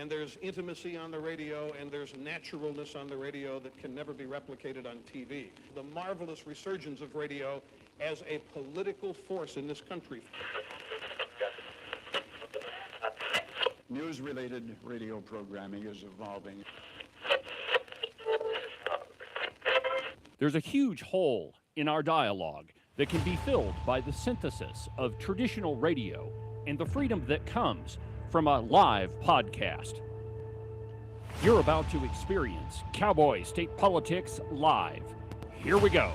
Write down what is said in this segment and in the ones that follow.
and there's intimacy on the radio, and there's naturalness on the radio that can never be replicated on TV. The marvelous resurgence of radio as a political force in this country. News-related radio programming is evolving. There's a huge hole in our dialogue that can be filled by the synthesis of traditional radio and the freedom that comes from a live podcast. You're about to experience Cowboy State Politics live. Here we go.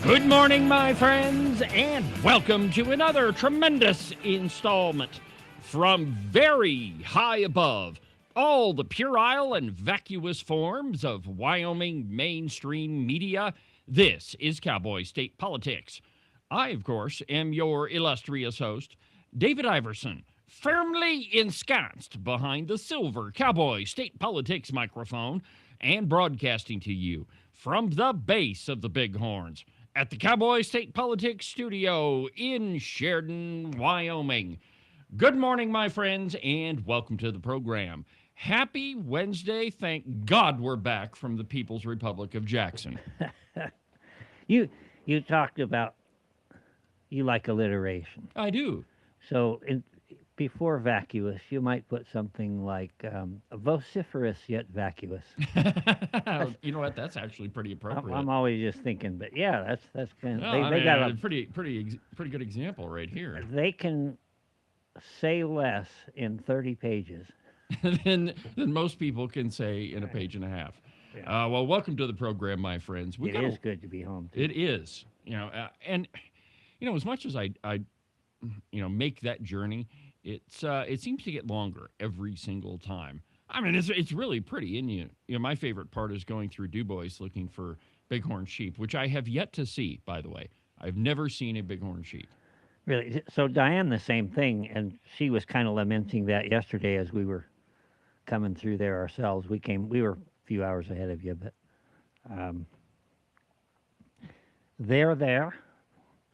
Good morning, my friends, and welcome to another tremendous installment from very high above all the puerile and vacuous forms of Wyoming mainstream media. This is Cowboy State Politics. I, of course, am your illustrious host, David Iverson, firmly ensconced behind the silver Cowboy State Politics microphone and broadcasting to you from the base of the Bighorns at the Cowboy State Politics studio in Sheridan, Wyoming. Good morning, my friends, and welcome to the program. Happy Wednesday. Thank God we're back from the People's Republic of Jackson. You talked about you like alliteration. I do. So before vacuous, you might put something like vociferous yet vacuous. You know what? That's actually pretty appropriate. I'm always just thinking, but yeah, that's kind of they got a pretty good example right here. They can say less in 30 pages than most people can say in a page and a half. Yeah. Well, welcome to the program, my friends. It is good to be home. Too. It is, and as much as I make that journey. It seems to get longer every single time. I mean, it's really pretty, and my favorite part is going through Dubois looking for bighorn sheep, which I have yet to see, by the way. I've never seen a bighorn sheep. Really? So Diane, the same thing, and she was kind of lamenting that yesterday as we were coming through there ourselves. We were a few hours ahead of you, but they're there.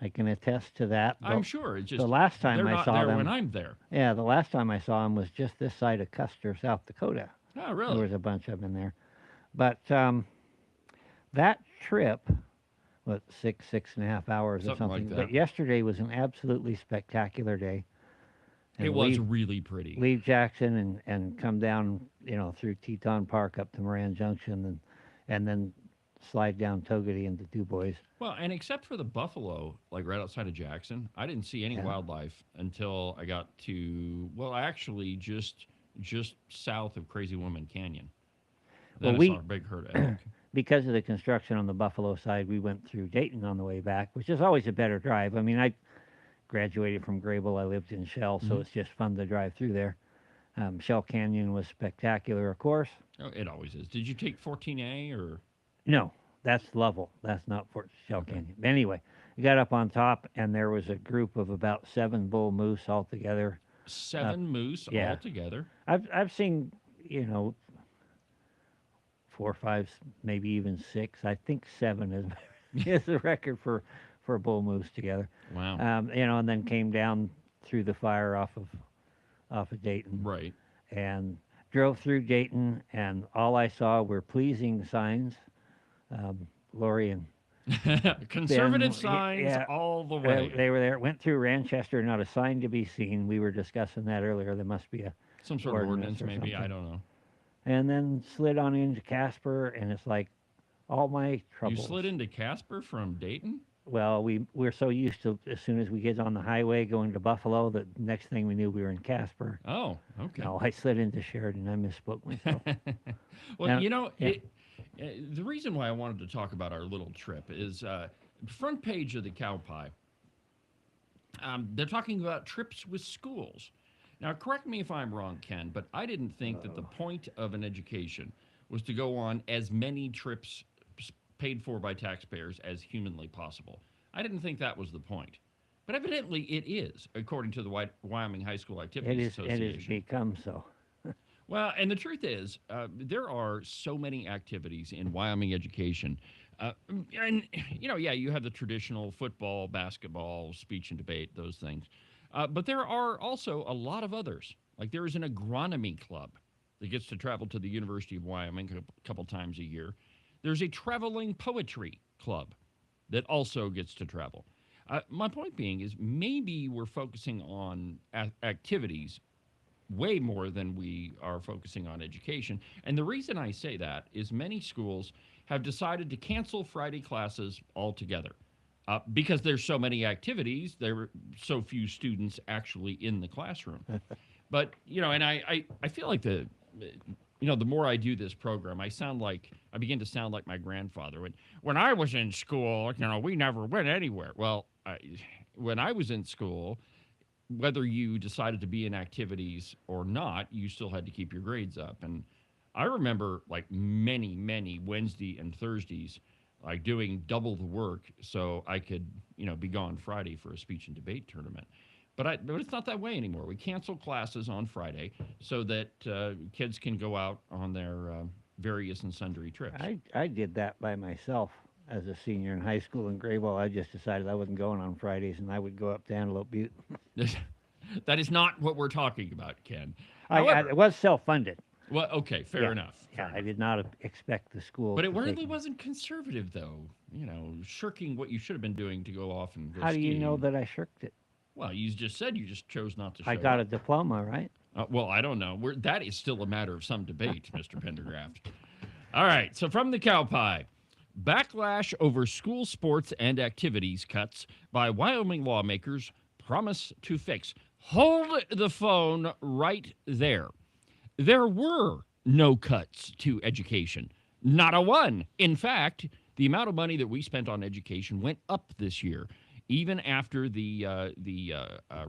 I can attest to that. I'm sure. It's just the last time I saw them when I'm there. Yeah, the last time I saw them was just this side of Custer, South Dakota. Oh, really? There was a bunch of them in there. But that trip, six and a half hours or something. Like that. But yesterday was an absolutely spectacular day. And it was really pretty. Leave Jackson and come down, through Teton Park up to Moran Junction and then slide down Togety into Dubois. Well, and except for the buffalo, like right outside of Jackson, I didn't see any wildlife until I got to, actually just south of Crazy Woman Canyon. Then I saw a big herd of elk. Because of the construction on the buffalo side, we went through Dayton on the way back, which is always a better drive. I mean, I graduated from Grable. I lived in Shell, so it's just fun to drive through there. Shell Canyon was spectacular, of course. Oh, it always is. Did you take 14A or... No, that's Lovell. That's not Fort Shell Canyon. But anyway, we got up on top, and there was a group of about 7 bull moose all together. 7 moose all together? I've seen, 4, 5, maybe even 6. I think 7 is the record for bull moose together. Wow. And then came down through the fire off of Dayton. Right. And drove through Dayton, and all I saw were pleasing signs. Lori and conservative signs all the way. They were there. Went through Ranchester, not a sign to be seen. We were discussing that earlier. There must be some sort of ordinance, maybe. Something. I don't know. And then slid on into Casper, and it's like all my troubles. You slid into Casper from Dayton? Well, we're so used to as soon as we get on the highway going to Buffalo, the next thing we knew we were in Casper. Oh, okay. No, I slid into Sheridan. I misspoke myself. Well, the reason why I wanted to talk about our little trip is front page of the Cow Pie. They're talking about trips with schools. Now, correct me if I'm wrong, Ken, but I didn't think that the point of an education was to go on as many trips paid for by taxpayers as humanly possible. I didn't think that was the point. But evidently it is, according to the Wyoming High School Activities Association. It has become so. Well, and the truth is, there are so many activities in Wyoming education. And, yeah, you have the traditional football, basketball, speech and debate, those things. But there are also a lot of others. Like there is an agronomy club that gets to travel to the University of Wyoming a couple times a year. There's a traveling poetry club that also gets to travel. My point being is maybe we're focusing on activities way more than we are focusing on education. And the reason I say that is many schools have decided to cancel Friday classes altogether because there's so many activities, there are so few students actually in the classroom. But, and I feel like the more I do this program, I begin to sound like my grandfather. When I was in school, we never went anywhere. Well, when I was in school, whether you decided to be in activities or not, you still had to keep your grades up. And I remember like many, many Wednesday and Thursdays, like doing double the work so I could, be gone Friday for a speech and debate tournament. But it's not that way anymore. We cancel classes on Friday so that kids can go out on their various and sundry trips. I did that by myself as a senior in high school in Grayville. I just decided I wasn't going on Fridays, and I would go up to Antelope Butte. That is not what we're talking about, Ken. It was self-funded. Well, okay, fair enough. I did not expect the school. But it really wasn't conservative, though. Shirking what you should have been doing to go off and go skiing. How do you know that I shirked it? Well, you just said you just chose not to show I got a diploma, right? Well, I don't know. That is still a matter of some debate, Mr. Pendergraft. All right, so from the cow pie. Backlash over school sports and activities cuts by Wyoming lawmakers promise to fix. Hold the phone right there. There were no cuts to education. Not a one. In fact, the amount of money that we spent on education went up this year, even after the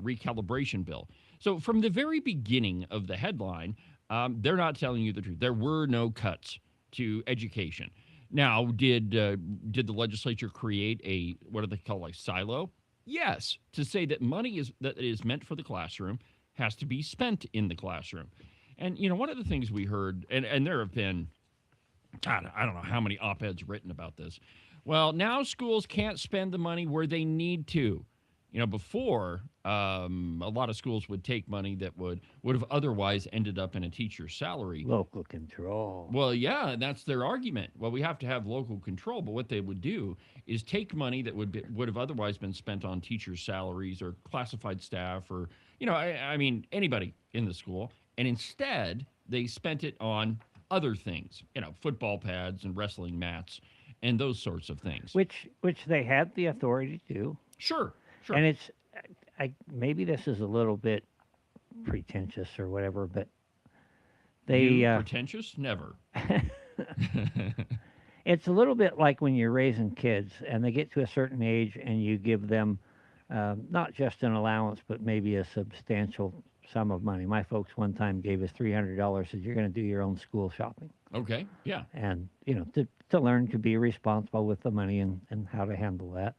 recalibration bill. So from the very beginning of the headline, they're not telling you the truth. There were no cuts to education. Now, did the legislature create a, what do they call, a silo? Yes, to say that money that is meant for the classroom has to be spent in the classroom. And, one of the things we heard, and there have been, I don't know how many op-eds written about this. Well, now schools can't spend the money where they need to. Before, a lot of schools would take money that would have otherwise ended up in a teacher's salary. Local control. Well, yeah, that's their argument. Well, we have to have local control, but what they would do is take money that would have otherwise been spent on teachers' salaries or classified staff or, anybody in the school, and instead they spent it on other things, football pads and wrestling mats and those sorts of things. Which they had the authority to do. Sure. And maybe this is a little bit pretentious or whatever, but they pretentious? Never. It's a little bit like when you're raising kids and they get to a certain age and you give them not just an allowance, but maybe a substantial sum of money. My folks one time gave us $300, said you're going to do your own school shopping. Okay, yeah. And, to learn to be responsible with the money and how to handle that.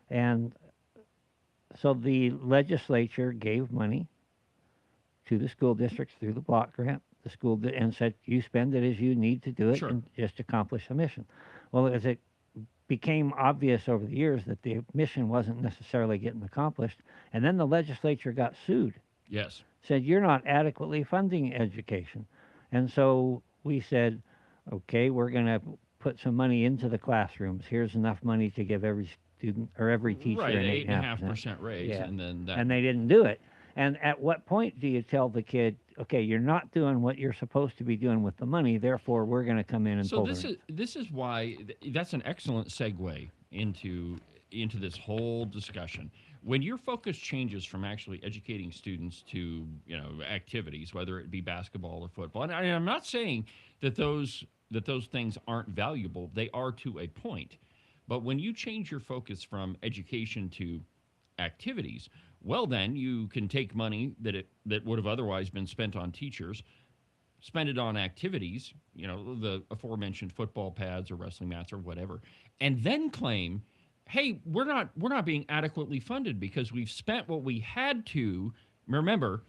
And so the legislature gave money to the school districts through the block grant. The school and said, you spend it as you need to do it and just accomplish the mission. Well, as it became obvious over the years that the mission wasn't necessarily getting accomplished, and then the legislature got sued. Yes. Said, you're not adequately funding education. And so we said, okay, we're going to put some money into the classrooms. Here's enough money to give every student or every teacher an an 8.5% raise. Yeah. And then and they didn't do it. And at what point do you tell the kid, okay, you're not doing what you're supposed to be doing with the money, therefore we're going to come in and pull the ring. This is why that's an excellent segue into this whole discussion. When your focus changes from actually educating students to, activities, whether it be basketball or football, and I'm not saying that those things aren't valuable, they are to a point. But when you change your focus from education to activities, well, then you can take money that would have otherwise been spent on teachers spend it on activities, the aforementioned football pads or wrestling mats or whatever, and then claim, hey, we're not being adequately funded because we've spent what we had to. Remember,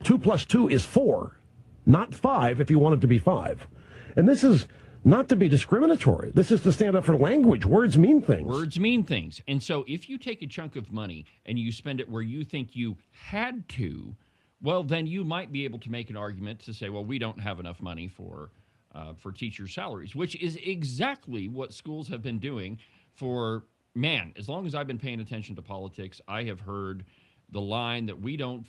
2 plus 2 is 4, not 5 if you want it to be 5. And this is not to be discriminatory. This is to stand up for language. Words mean things. Words mean things. And so if you take a chunk of money and you spend it where you think you had to, well, then you might be able to make an argument to say, well, we don't have enough money for teacher salaries, which is exactly what schools have been doing for, as long as I've been paying attention to politics, I have heard the line that we don't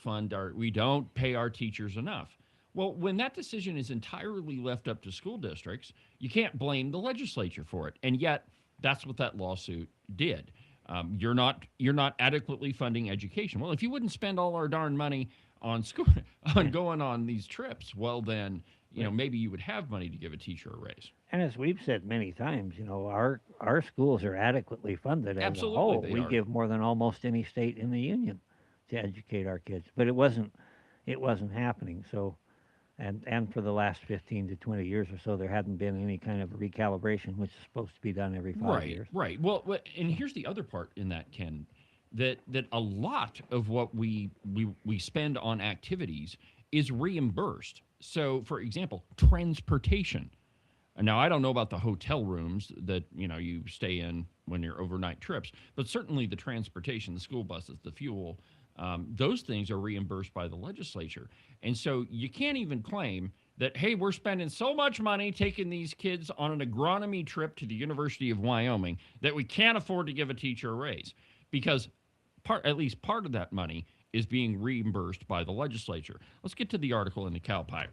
pay our teachers enough. Well, when that decision is entirely left up to school districts, you can't blame the legislature for it. And yet, that's what that lawsuit did. You're not adequately funding education. Well, if you wouldn't spend all our darn money on going on these trips, well, then maybe you would have money to give a teacher a raise. And as we've said many times, our schools are adequately funded as Absolutely, a whole. they We are. give more than almost any state in the union to educate our kids, but it wasn't happening. So, and for the last 15 to 20 years or so, there hadn't been any kind of recalibration, which is supposed to be done every 5 years. Right. Well, and here's the other part in that, Ken, that a lot of what we spend on activities is reimbursed. So, for example, transportation. Now, I don't know about the hotel rooms that you stay in when you're overnight trips, but certainly the transportation, the school buses, the fuel, those things are reimbursed by the legislature. And so you can't even claim that, hey, we're spending so much money taking these kids on an agronomy trip to the University of Wyoming that we can't afford to give a teacher a raise, because at least part of that money is being reimbursed by the legislature. Let's get to the article in the Cowboy.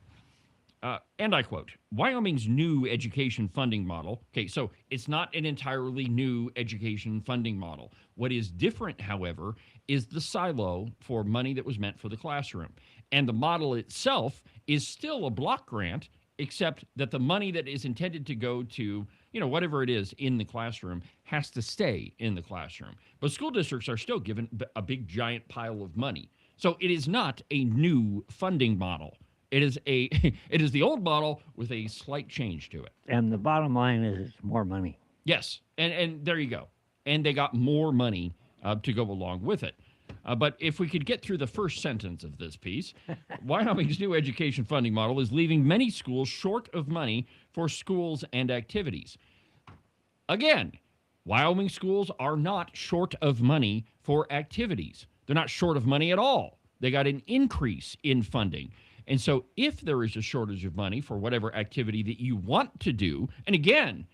And I quote, Wyoming's new education funding model. Okay, so it's not an entirely new education funding model. What is different, however, is the silo for money that was meant for the classroom. And the model itself is still a block grant, except that the money that is intended to go to, whatever it is in the classroom has to stay in the classroom. But school districts are still given a big giant pile of money. So it is not a new funding model. It is the old model with a slight change to it. And the bottom line is it's more money. Yes, and there you go. And they got more money to go along with it. But if we could get through the first sentence of this piece, Wyoming's new education funding model is leaving many schools short of money for schools and activities. Again, Wyoming schools are not short of money for activities. They're not short of money at all. They got an increase in funding. And so if there is a shortage of money for whatever activity that you want to do, and again,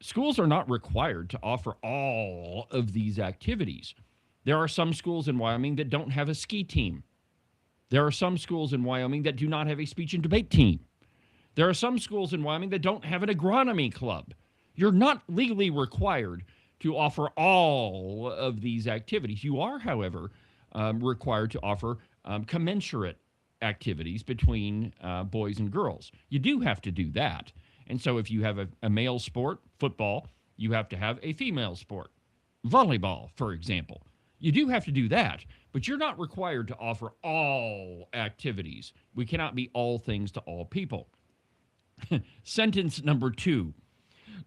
schools are not required to offer all of these activities. There are some schools in Wyoming that don't have a ski team. There are some schools in Wyoming that do not have a speech and debate team. There are some schools in Wyoming that don't have an agronomy club. You're not legally required to offer all of these activities. You are, however, required to offer commensurate activities between boys and girls. You do have to do that. And so if you have a male sport, football, you have to have a female sport, volleyball, for example. You do have to do that, but you're not required to offer all activities. We cannot be all things to all people. Sentence number 2.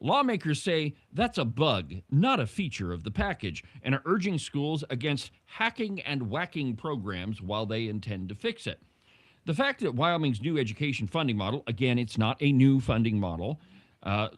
Lawmakers say that's a bug, not a feature of the package, and are urging schools against hacking and whacking programs while they intend to fix it. The fact that Wyoming's new education funding model, again, it's not a new funding model,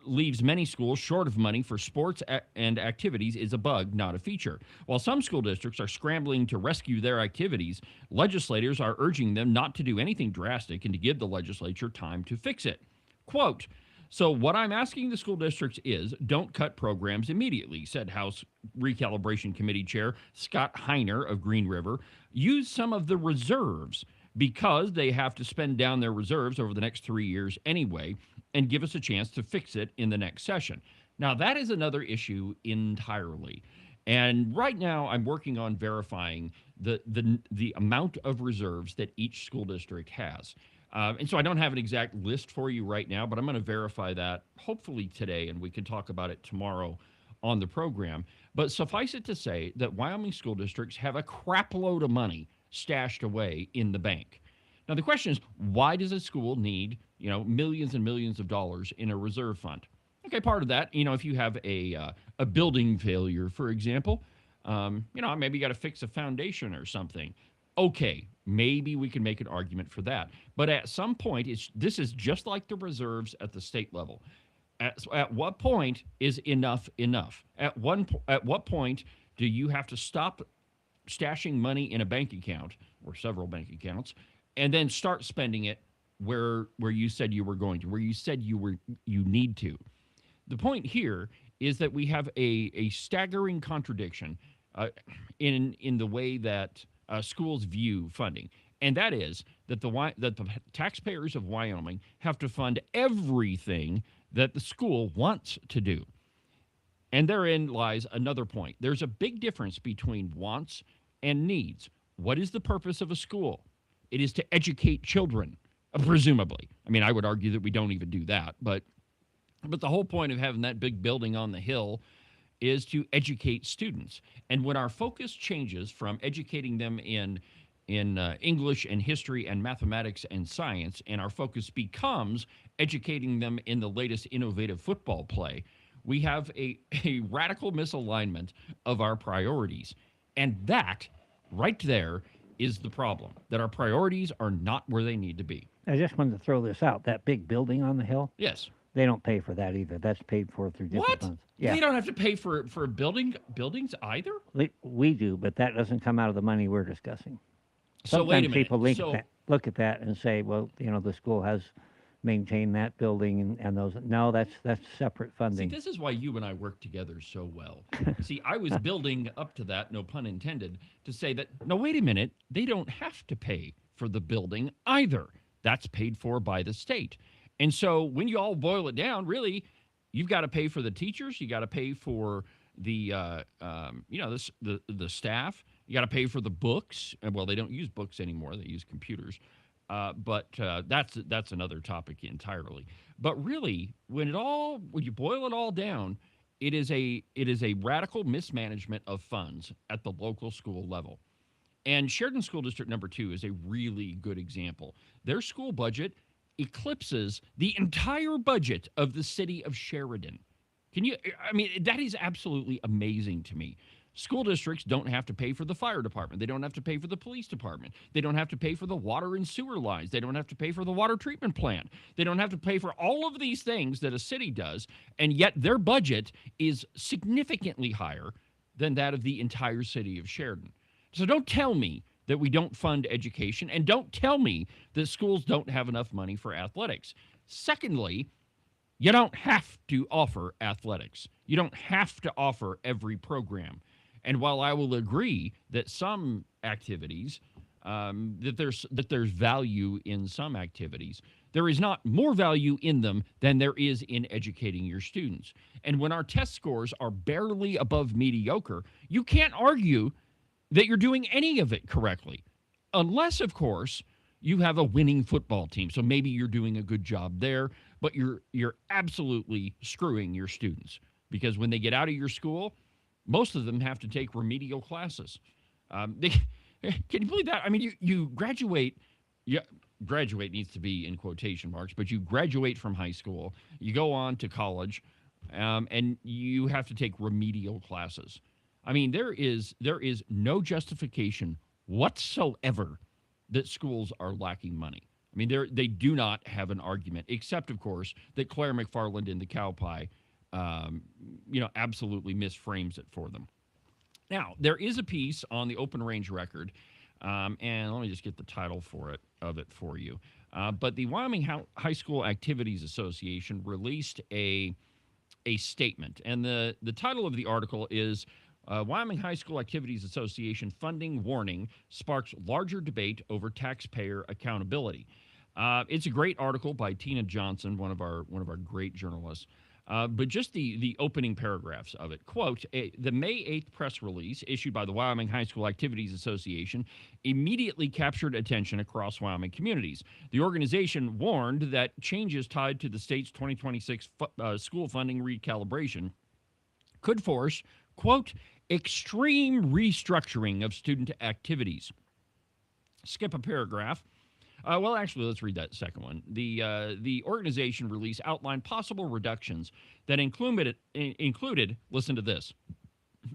leaves many schools short of money for sports and activities is a bug, not a feature. While some school districts are scrambling to rescue their activities, legislators are urging them not to do anything drastic and to give the legislature time to fix it. Quote, so what I'm asking the school districts is don't cut programs immediately, said House Recalibration Committee Chair Scott Heiner of Green River. Use some of the reserves because they have to spend down their reserves over the next 3 years anyway, and give us a chance to fix it in the next session. Now, that is another issue entirely. And right now, I'm working on verifying the amount of reserves that each school district has. And so I don't have an exact list for you right now, but I'm going to verify that hopefully today, and we can talk about it tomorrow on the program. But suffice it to say that Wyoming school districts have a crap load of money stashed away in the bank. Now, the question is, why does a school need, millions and millions of dollars in a reserve fund? Okay, part of that, if you have a building failure, for example, maybe you got to fix a foundation or something. Okay, maybe we can make an argument for that. But at some point, this is just like the reserves at the state level. At what point is enough enough? At what point do you have to stop stashing money in a bank account or several bank accounts and then start spending it where you said you were going to, where you said you need to? The point here is that we have a staggering contradiction in the way that schools view funding, and that is that the taxpayers of Wyoming have to fund everything that the school wants to do. And therein lies another point. There's a big difference between wants and needs. What is the purpose of a school? It is to educate children, presumably. I mean, I would argue that we don't even do that, but the whole point of having that big building on the hill is to educate students. And when our focus changes from educating them in English and history and mathematics and science, and our focus becomes educating them in the latest innovative football play, we have a radical misalignment of our priorities. And that, right there, is the problem, that our priorities are not where they need to be. I just wanted to throw this out. That big building on the hill, Yes. they don't pay for that either. That's paid for through different What? funds. Yeah, They don't have to pay for buildings either? we do, but that doesn't come out of the money we're discussing. So Sometimes wait a minute. people So look at that and say, well, the school has maintained that building and those. No, that's separate see, funding. this is why you and I work together so well. See, I was building up to that, no pun intended, to say that, no, wait a minute, they don't have to pay for the building either. That's paid for by the state. And so when you all boil it down, really, you've got to pay for the teachers, you got to pay for the staff, you got to pay for the books. Well, they don't use books anymore; they use computers. But that's another topic entirely. But really, when you boil it all down, it is a radical mismanagement of funds at the local school level. And Sheridan School District number 2 is a really good example. Their school budget eclipses the entire budget of the city of Sheridan. That is absolutely amazing to me. School districts don't have to pay for the fire department. They don't have to pay for the police department. They don't have to pay for the water and sewer lines. They don't have to pay for the water treatment plant. They don't have to pay for all of these things that a city does, and yet their budget is significantly higher than that of the entire city of Sheridan. So don't tell me that we don't fund education, and don't tell me that schools don't have enough money for athletics. Secondly, you don't have to offer athletics. You don't have to offer every program. And while I will agree that some activities, that there's value in some activities, there is not more value in them than there is in educating your students. And when our test scores are barely above mediocre, you can't argue that you're doing any of it correctly. Unless, of course, you have a winning football team. So maybe you're doing a good job there, but you're absolutely screwing your students. Because when they get out of your school, most of them have to take remedial classes. Can you believe that? I mean, you graduate. Yeah, graduate needs to be in quotation marks, but you graduate from high school, you go on to college, and you have to take remedial classes. I mean, there is no justification whatsoever that schools are lacking money. I mean, they do not have an argument, except, of course, that Claire McFarland in the Cowboy absolutely misframes it for them. Now, there is a piece on the Open Range Record, and let me just get the title of it for you. But the Wyoming High School Activities Association released a statement, and the title of the article is Wyoming High School Activities Association Funding Warning Sparks Larger Debate Over Taxpayer Accountability. It's a great article by Tina Johnson, one of our great journalists. But just the opening paragraphs of it. Quote, the May 8th press release issued by the Wyoming High School Activities Association immediately captured attention across Wyoming communities. The organization warned that changes tied to the state's 2026 school funding recalibration could force, quote, extreme restructuring of student activities. Skip a paragraph. Well, actually, let's read that second one. The organization release outlined possible reductions that included, listen to this,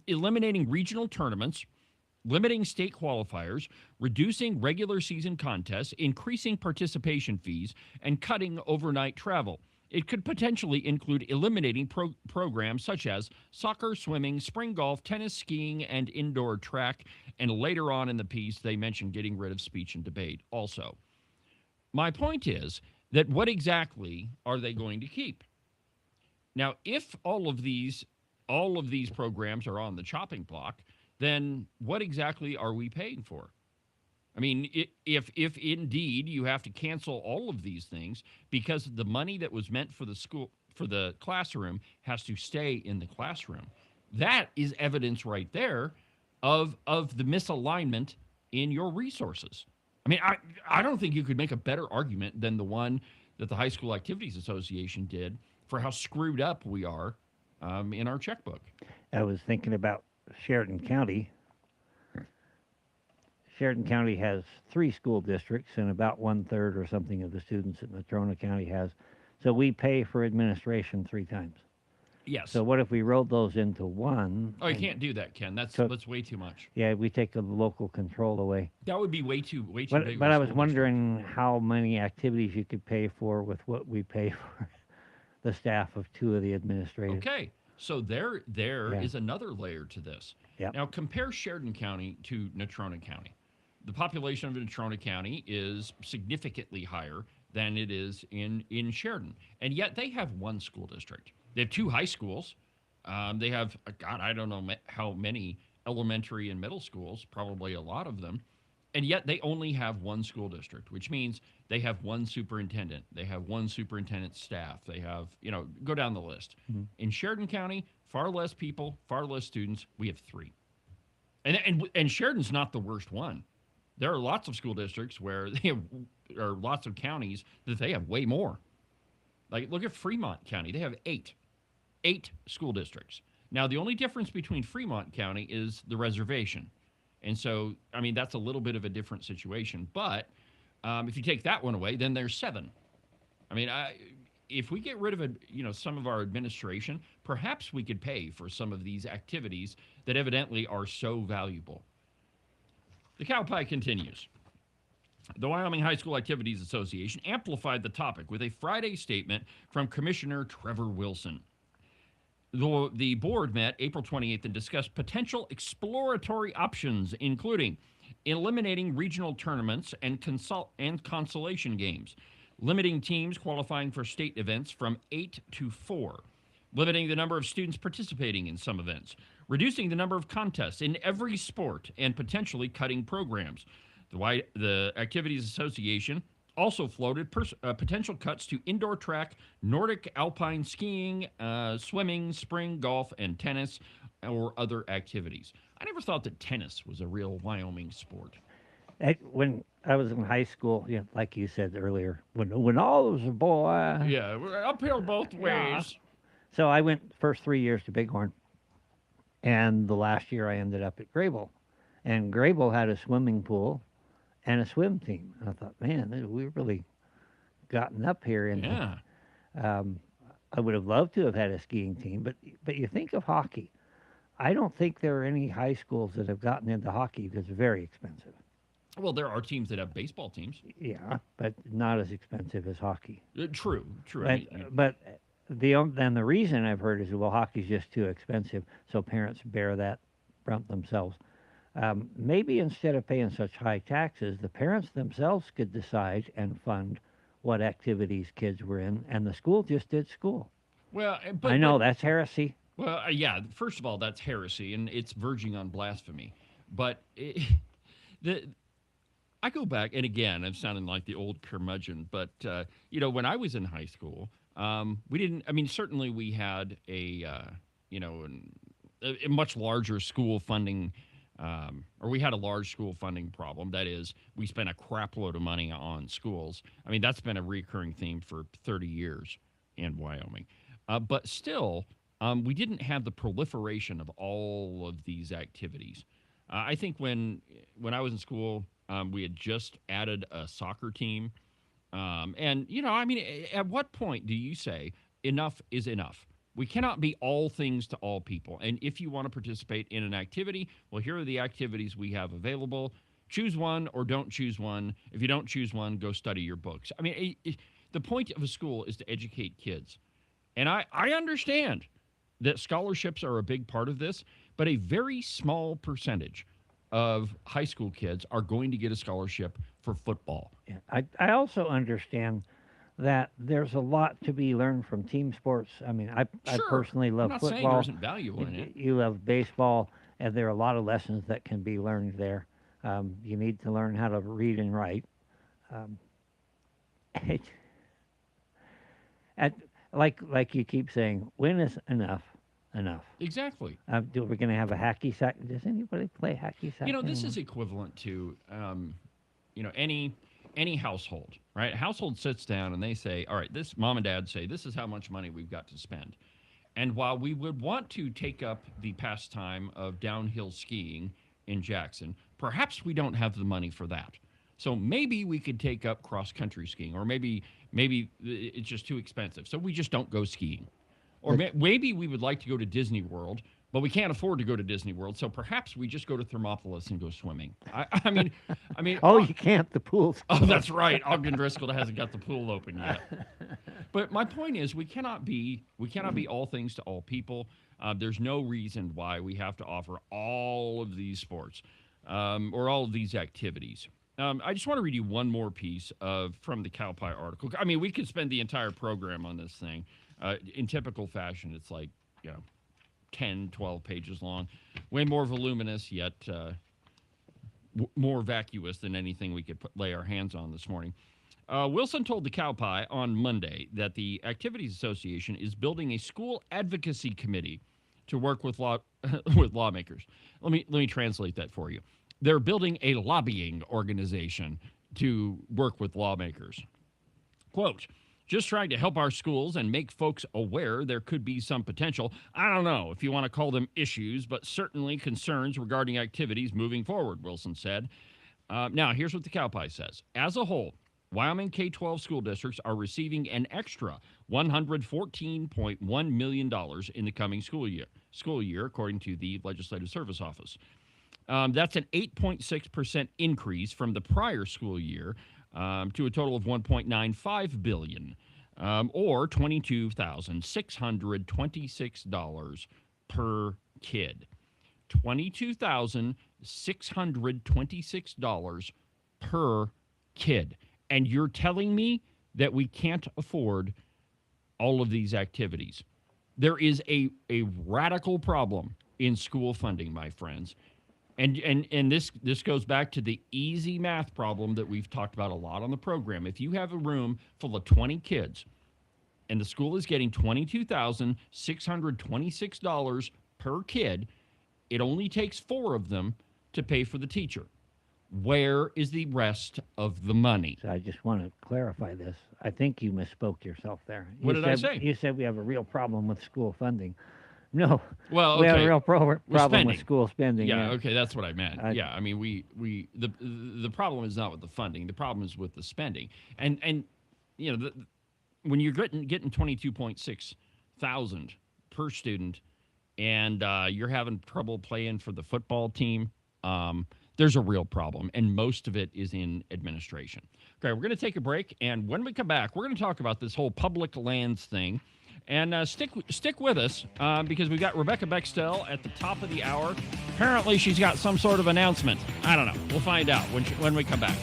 eliminating regional tournaments, limiting state qualifiers, reducing regular season contests, increasing participation fees, and cutting overnight travel. It could potentially include eliminating programs such as soccer, swimming, spring golf, tennis, skiing, and indoor track. And later on in the piece, they mentioned getting rid of speech and debate also. My point is that what exactly are they going to keep? Now, if all of these programs are on the chopping block, then what exactly are we paying for? I mean, if indeed you have to cancel all of these things because the money that was meant for the classroom has to stay in the classroom, that is evidence right there of the misalignment in your resources. I mean, I don't think you could make a better argument than the one that the High School Activities Association did for how screwed up we are in our checkbook. I was thinking about Sheridan County. Sheridan County has 3 school districts, and about 1/3 or something of the students that Natrona County has. So we pay for administration 3 times. Yes. So what if we rolled those into one? Oh, you can't do that, Ken. That's way too much. Yeah, we take the local control away. That would be way too big. But I was wondering how many activities you could pay for with what we pay for the staff of 2 of the administrators. Okay, so there is another layer to this. Yep. Now compare Sheridan County to Natrona County. The population of Natrona County is significantly higher than it is in Sheridan, and yet they have 1 school district. They have 2 high schools. They have, God, I don't know how many elementary and middle schools, probably a lot of them. And yet they only have 1 school district, which means they have 1 superintendent. They have 1 superintendent staff. They have, go down the list. Mm-hmm. In Sheridan County, far less people, far less students. We have 3. And Sheridan's not the worst one. There are lots of school districts where or lots of counties that they have way more. Like, look at Fremont County. They have 8 school districts. Now, the only difference between Fremont County is the reservation. And so, I mean, that's a little bit of a different situation. But if you take that one away, then there's 7. I mean, if we get rid of some of our administration, perhaps we could pay for some of these activities that evidently are so valuable. The Cowboy continues. The Wyoming High School Activities Association amplified the topic with a Friday statement from Commissioner Trevor Wilson. The board met April 28th and discussed potential exploratory options, including eliminating regional tournaments and consolation games, limiting teams qualifying for state events from 8 to 4, limiting the number of students participating in some events, reducing the number of contests in every sport, and potentially cutting programs. The Activities Association also floated potential cuts to indoor track, Nordic alpine skiing, swimming, spring golf, and tennis, or other activities. I never thought that tennis was a real Wyoming sport. When I was in high school, like you said earlier, when all was a boy. Yeah, we're uphill both ways. Yeah. So I went first 3 years to Bighorn, and the last year I ended up at Grable. And Grable had a swimming pool and a swim team. And I thought, man, we've really gotten up here. And I would have loved to have had a skiing team, but you think of hockey. I don't think there are any high schools that have gotten into hockey because it's very expensive. Well, there are teams that have baseball teams. Yeah, but not as expensive as hockey. True. But the reason I've heard is, well, hockey's just too expensive, so parents bear that brunt themselves. Maybe instead of paying such high taxes, the parents themselves could decide and fund what activities kids were in, and the school just did school. Well, I know that's heresy. Well, yeah. First of all, that's heresy, and it's verging on blasphemy. But I go back, and again, I'm sounding like the old curmudgeon, but when I was in high school, we didn't. I mean, certainly we had a much larger school funding. Or we had a large school funding problem. That is, we spent a crap load of money on schools. I mean, that's been a recurring theme for 30 years in Wyoming. But still, we didn't have the proliferation of all of these activities. I think when I was in school, We had just added a soccer team. And, I mean, at what point do you say enough is enough? We cannot be all things to all people. And if you want to participate in an activity, well, here are the activities we have available. Choose one or don't choose one. If you don't choose one, go study your books. I mean, the point of a school is to educate kids. And I understand that scholarships are a big part of this, but a very small percentage of high school kids are going to get a scholarship for football. Yeah, I also understand that there's a lot to be learned from team sports. I mean, I personally love I'm not football. saying there isn't value in it. You love baseball, and there are a lot of lessons that can be learned there. You need to learn how to read and write. Like you keep saying, when is enough? Enough. Exactly. We're going to have a hacky sack. Does anybody play hacky sack? This is equivalent to, any household, right? A household sits down and they say, all right, this mom and dad say, this is how much money we've got to spend. And while we would want to take up the pastime of downhill skiing in Jackson, perhaps we don't have the money for that. So maybe we could take up cross-country skiing, or maybe it's just too expensive. So we just don't go skiing. Or maybe we would like to go to Disney World, but we can't afford to go to Disney World. So perhaps we just go to Thermopolis and go swimming. I mean. Oh, you can't. The pool's closed. Oh, that's right. Ogden Driscoll hasn't got the pool open yet. But my point is, we cannot be all things to all people. There's no reason why we have to offer all of these sports or all of these activities. I just want to read you one more piece from the Cowboy article. I mean, we could spend the entire program on this thing. In typical fashion, it's like, 10, 12 pages long. Way more voluminous, yet more vacuous than anything we could lay our hands on this morning. Wilson told the Cowboy on Monday that the Activities Association is building a school advocacy committee to work with with lawmakers. Let me translate that for you. They're building a lobbying organization to work with lawmakers. Quote, just trying to help our schools and make folks aware there could be some potential, I don't know if you want to call them issues, but certainly concerns regarding activities moving forward, Wilson said. Now, here's what the Cowboy says. As a whole, Wyoming K-12 school districts are receiving an extra $114.1 million in the coming school year, according to the Legislative Service Office. That's an 8.6% increase from the prior school year, to a total of $1.95 billion, or $22,626 per kid. $22,626 per kid. And you're telling me that we can't afford all of these activities. There is a radical problem in school funding, my friends. And this goes back to the easy math problem that we've talked about a lot on the program. If you have a room full of 20 kids and the school is getting $22,626 per kid, it only takes 4 of them to pay for the teacher. Where is the rest of the money? So I just want to clarify this. I think you misspoke yourself there. What did I say? You said we have a real problem with school funding. No. Well, we have a real problem with school spending. Yeah, okay, that's what I meant. I mean, the problem is not with the funding. The problem is with the spending. And when you're getting 22.6 thousand per student, and you're having trouble playing for the football team, there's a real problem, and most of it is in administration. Okay, we're going to take a break, and when we come back, we're going to talk about this whole public lands thing. And stick with us because we've got Rebecca Bextel at the top of the hour. Apparently, she's got some sort of announcement. I don't know. We'll find out when we come back.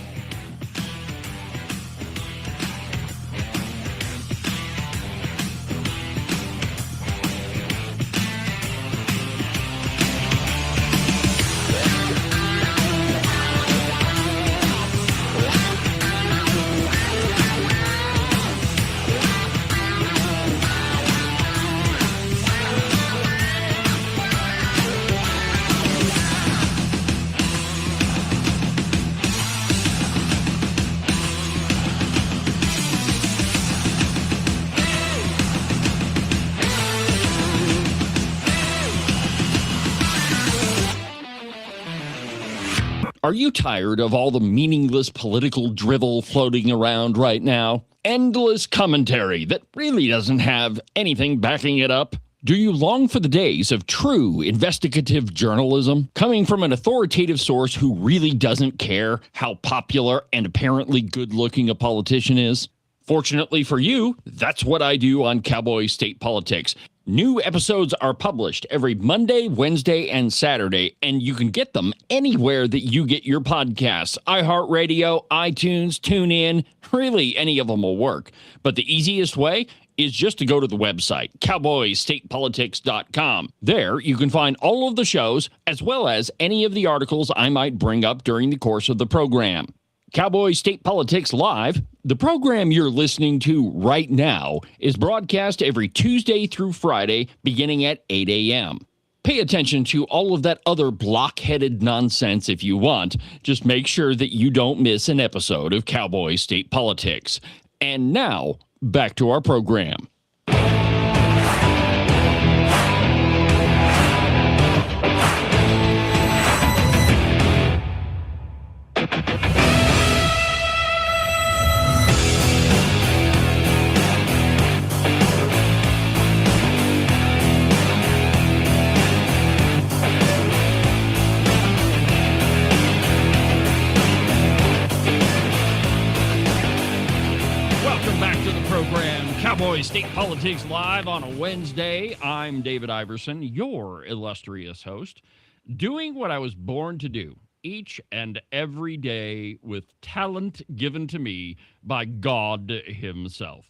Are you tired of all the meaningless political drivel floating around right now? Endless commentary that really doesn't have anything backing it up? Do you long for the days of true investigative journalism coming from an authoritative source who really doesn't care how popular and apparently good-looking a politician is? Fortunately for you, that's what I do on Cowboy State Politics. New episodes are published every Monday, Wednesday, and Saturday, and you can get them anywhere that you get your podcasts. iHeartRadio, iTunes, TuneIn, really any of them will work. But the easiest way is just to go to the website, cowboystatepolitics.com. There, you can find all of the shows, as well as any of the articles I might bring up during the course of the program. Cowboy State Politics Live, the program you're listening to right now, is broadcast every Tuesday through Friday, beginning at 8 a.m. Pay attention to all of that other block-headed nonsense if you want. Just make sure that you don't miss an episode of Cowboy State Politics. And now, back to our program. Cowboy State Politics Live on a Wednesday. I'm David Iverson, your illustrious host, doing what I was born to do each and every day with talent given to me by God himself.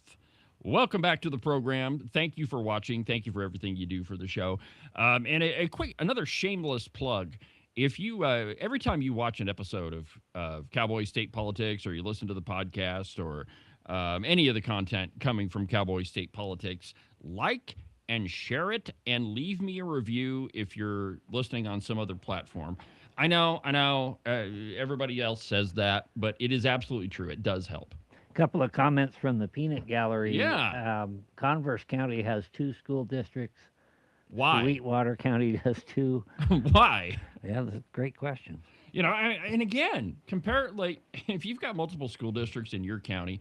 Welcome back to the program. Thank you for watching. Thank you for everything you do for the show. And another shameless plug. If you every time you watch an episode of Cowboy State Politics, or you listen to the podcast, or any of the content coming from Cowboy State Politics, like and share it and leave me a review if you're listening on some other platform. I know, everybody else says that, but it is absolutely true. It does help. A couple of comments from the peanut gallery. Yeah. Converse County has 2 school districts. Why? Sweetwater County does 2. Why? Yeah, that's a great question. You know, and again, compare, like, if you've got multiple school districts in your county,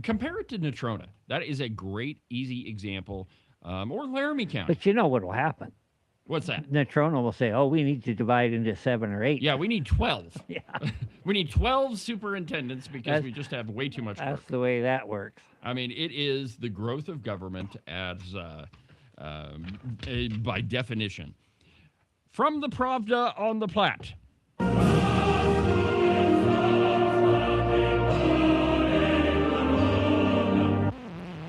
compare it to Natrona. That is a great, easy example. Or Laramie County. But you know what will happen? What's that? Natrona will say, oh, we need to divide into 7 or 8. Yeah, we need 12. Yeah. We need 12 superintendents because we just have way too much work. That's the way that works. I mean, it is the growth of government as by definition. From the Pravda on the Platte.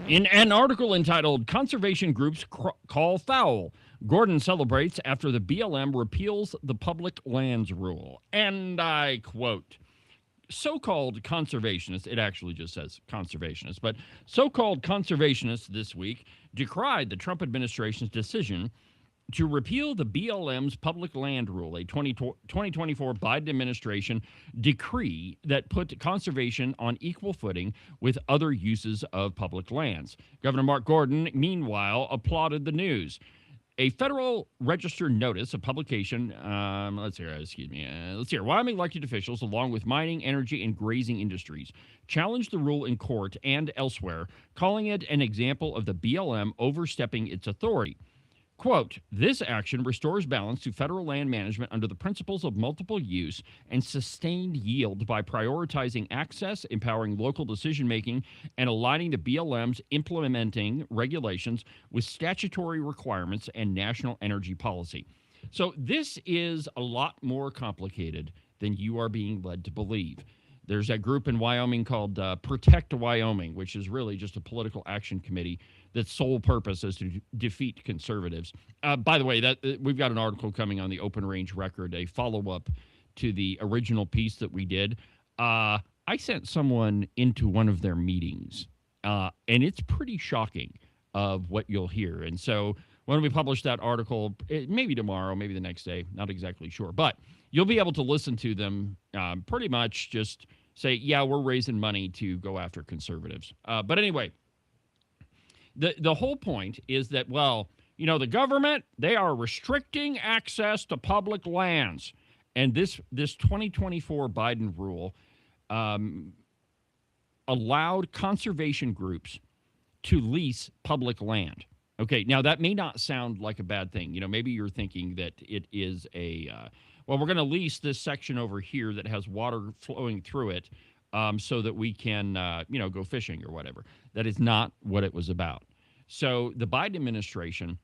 In an article entitled Conservation Groups Call Foul, Gordon celebrates after the BLM repeals the public lands rule. And I quote, so-called conservationists, it actually just says conservationists, but so-called conservationists this week decried the Trump administration's decision to repeal the BLM's public land rule, a 2024 Biden administration decree that put conservation on equal footing with other uses of public lands. Governor Mark Gordon, meanwhile, applauded the news. A Federal Register notice of publication, let's hear. Wyoming elected officials, along with mining, energy, and grazing industries, challenged the rule in court and elsewhere, calling it an example of the BLM overstepping its authority. Quote, this action restores balance to federal land management under the principles of multiple use and sustained yield by prioritizing access, empowering local decision-making, and aligning the BLM's implementing regulations with statutory requirements and national energy policy. So this is a lot more complicated than you are being led to believe. There's a group in Wyoming called Protect Wyoming, which is really just a political action committee that's sole purpose is to defeat conservatives. By the way, that we've got an article coming on the Open Range Record, a follow-up to the original piece that we did. I sent someone into one of their meetings, and it's pretty shocking of what you'll hear. And so when we publish that article, maybe tomorrow, maybe the next day, not exactly sure. But you'll be able to listen to them pretty much just say, yeah, we're raising money to go after conservatives. But anyway, the whole point is that, well, you know, the government, they are restricting access to public lands. And this 2024 Biden rule allowed conservation groups to lease public land. Okay, now that may not sound like a bad thing. You know, maybe you're thinking that it is well, we're going to lease this section over here that has water flowing through it so that we can, go fishing or whatever. That is not what it was about. So the Biden administration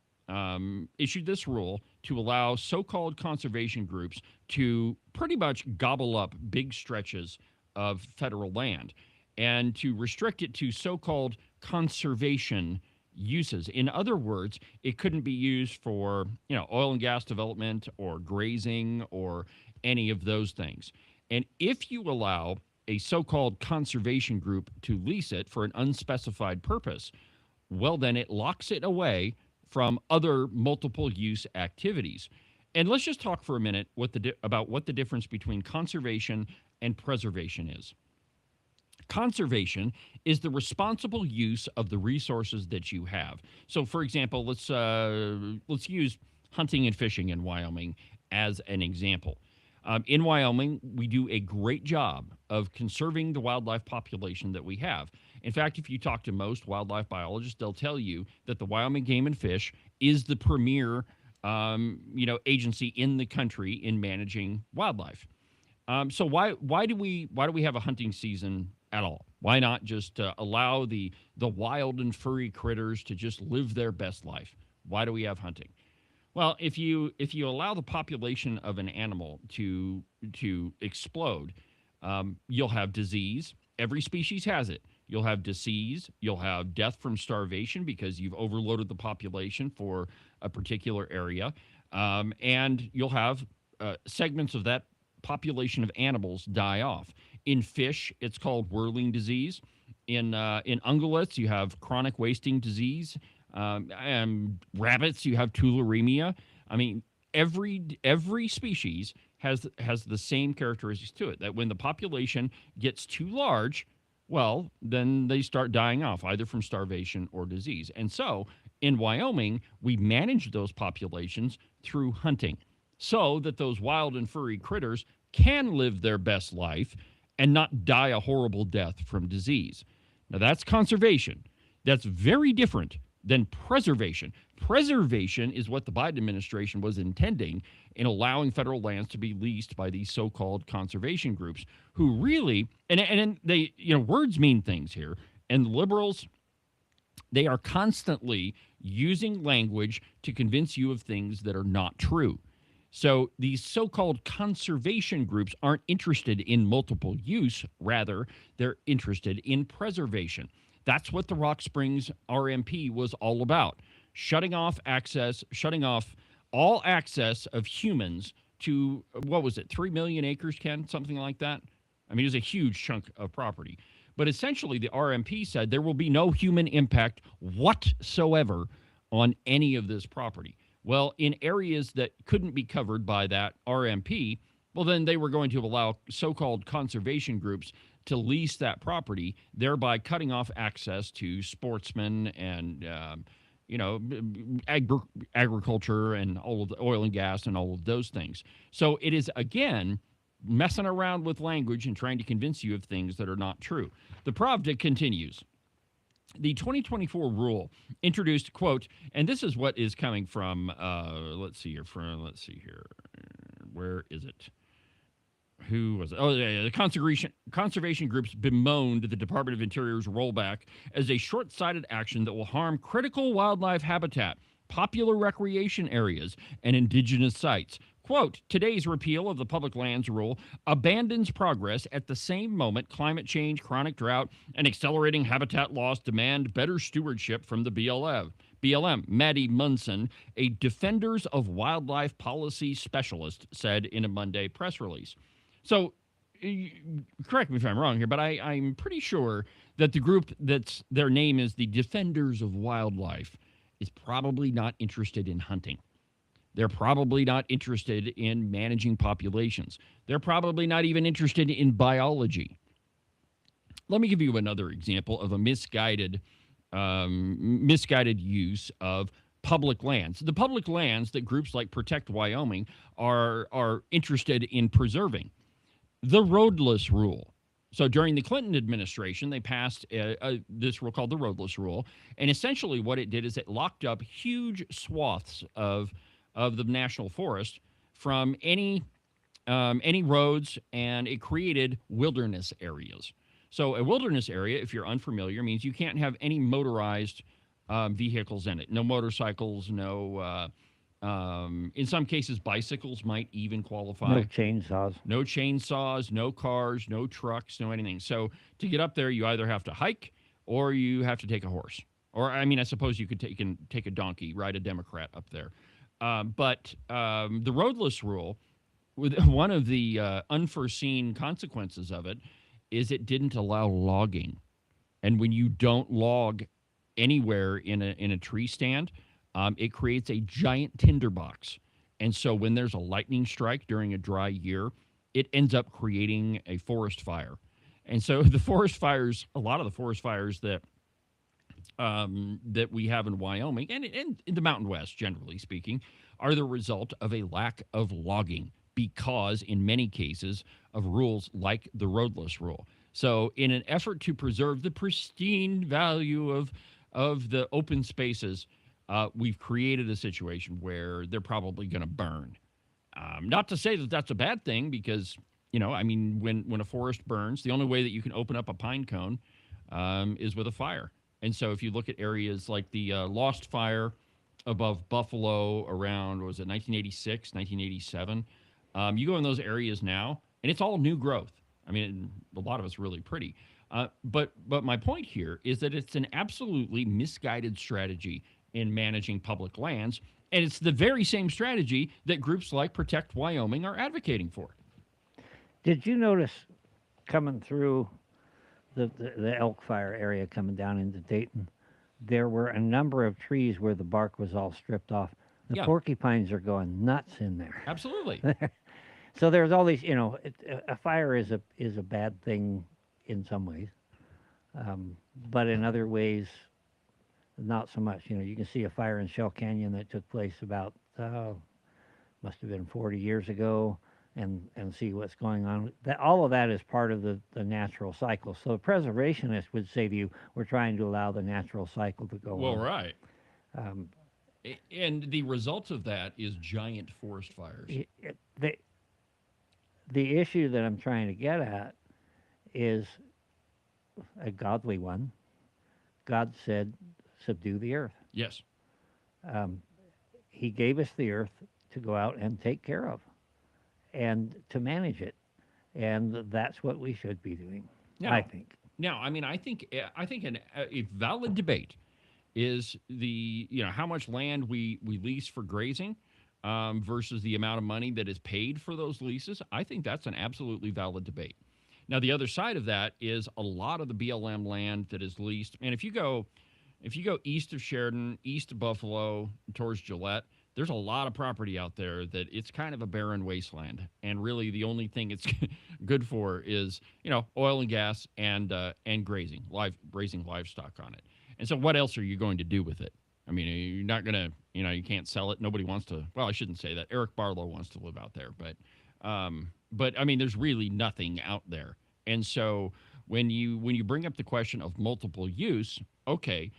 issued this rule to allow so-called conservation groups to pretty much gobble up big stretches of federal land and to restrict it to so-called conservation uses. In other words, it couldn't be used for, oil and gas development or grazing or any of those things. And if you allow a so-called conservation group to lease it for an unspecified purpose, well, then it locks it away from other multiple use activities. And let's just talk for a minute about what the difference between conservation and preservation is. Conservation is the responsible use of the resources that you have. So, for example, let's use hunting and fishing in Wyoming as an example. In Wyoming, we do a great job of conserving the wildlife population that we have. In fact, if you talk to most wildlife biologists, they'll tell you that the Wyoming Game and Fish is the premier, agency in the country in managing wildlife. So why do we have a hunting season at all? Why not just allow the wild and furry critters to just live their best life? Why do we have hunting? Well, if you allow the population of an animal to explode, you'll have disease. Every species has it. You'll have disease. You'll have death from starvation because you've overloaded the population for a particular area, and you'll have segments of that population of animals die off. In fish, it's called whirling disease. In ungulates, you have chronic wasting disease. And rabbits, you have tularemia. I mean, every species has the same characteristics to it, that when the population gets too large, well, then they start dying off, either from starvation or disease. And so in Wyoming, we manage those populations through hunting so that those wild and furry critters can live their best life and not die a horrible death from disease. Now, that's conservation. That's very different than preservation. Preservation is what the Biden administration was intending in allowing federal lands to be leased by these so-called conservation groups who really, and they, words mean things here, and liberals, they are constantly using language to convince you of things that are not true. So these so-called conservation groups aren't interested in multiple use. Rather, they're interested in preservation. That's what the Rock Springs RMP was all about. Shutting off all access of humans to, 3 million acres, Ken? Something like that? I mean, it was a huge chunk of property. But essentially, the RMP said there will be no human impact whatsoever on any of this property. Well, in areas that couldn't be covered by that RMP, well, then they were going to allow so-called conservation groups to lease that property, thereby cutting off access to sportsmen and, agriculture and all of the oil and gas and all of those things. So it is, again, messing around with language and trying to convince you of things that are not true. The Pravda continues. The 2024 rule introduced, quote, and this is what is coming from, let's see here. Where is it? Who was it? Oh, yeah, the conservation groups bemoaned the Department of Interior's rollback as a short-sighted action that will harm critical wildlife habitat, popular recreation areas, and indigenous sites. Quote, today's repeal of the public lands rule abandons progress at the same moment climate change, chronic drought, and accelerating habitat loss demand better stewardship from the BLM. Maddie Munson, a Defenders of Wildlife policy specialist, said in a Monday press release. So, correct me if I'm wrong here, but I'm pretty sure that the group that's their name is the Defenders of Wildlife is probably not interested in hunting. They're probably not interested in managing populations. They're probably not even interested in biology. Let me give you another example of a misguided use of public lands. The public lands that groups like Protect Wyoming are interested in preserving. The roadless rule. So during the Clinton administration, they passed this rule called the roadless rule, and essentially what it did is it locked up huge swaths of the national forest from any roads, and it created wilderness areas. So a wilderness area, if you're unfamiliar, means you can't have any motorized vehicles in it. No motorcycles, no. In some cases, bicycles might even qualify. No chainsaws. No chainsaws, no cars, no trucks, no anything. So to get up there, you either have to hike or you have to take a horse. Or, I mean, I suppose you could take a donkey, ride a Democrat up there. But the roadless rule, with one of the unforeseen consequences of it, is it didn't allow logging. And when you don't log anywhere in a tree stand, it creates a giant tinderbox. And so when there's a lightning strike during a dry year, it ends up creating a forest fire. And so the forest fires, a lot of the forest fires that we have in Wyoming and in the Mountain West, generally speaking, are the result of a lack of logging because, in many cases, of rules like the roadless rule. So in an effort to preserve the pristine value of the open spaces, we've created a situation where they're probably going to burn. Not to say that that's a bad thing because, I mean, when a forest burns, the only way that you can open up a pine cone is with a fire. And so if you look at areas like the Lost Fire above Buffalo around, what was it, 1986, 1987, you go in those areas now, and it's all new growth. I mean, a lot of it's really pretty. But my point here is that it's an absolutely misguided strategy in managing public lands, and it's the very same strategy that groups like Protect Wyoming are advocating for. Did you notice coming through the Elk Fire area coming down into Dayton, there were a number of trees where the bark was all stripped off. The porcupines are going nuts in there. Absolutely. So there's all these, a fire is a bad thing in some ways, but in other ways, not so much. You can see a fire in Shell Canyon that took place about, must have been 40 years ago, and see what's going on. All of that is part of the natural cycle. So a preservationist would say to you, we're trying to allow the natural cycle to go on. Well, right. And the result of that is giant forest fires. The issue that I'm trying to get at is a godly one. God said, subdue the earth. Yes. He gave us the earth to go out and take care of and to manage it. And that's what we should be doing, I think. Now, I mean, I think a valid debate is how much land we lease for grazing versus the amount of money that is paid for those leases. I think that's an absolutely valid debate. Now, the other side of that is a lot of the BLM land that is leased. And if you go east of Sheridan, east of Buffalo, towards Gillette, there's a lot of property out there that it's kind of a barren wasteland. And really the only thing it's good for is, oil and gas and grazing livestock on it. And so what else are you going to do with it? I mean, you're not going to, you can't sell it. Nobody wants to, well, I shouldn't say that. Eric Barlow wants to live out there, but I mean, there's really nothing out there. And so when you bring up the question of multiple use, okay,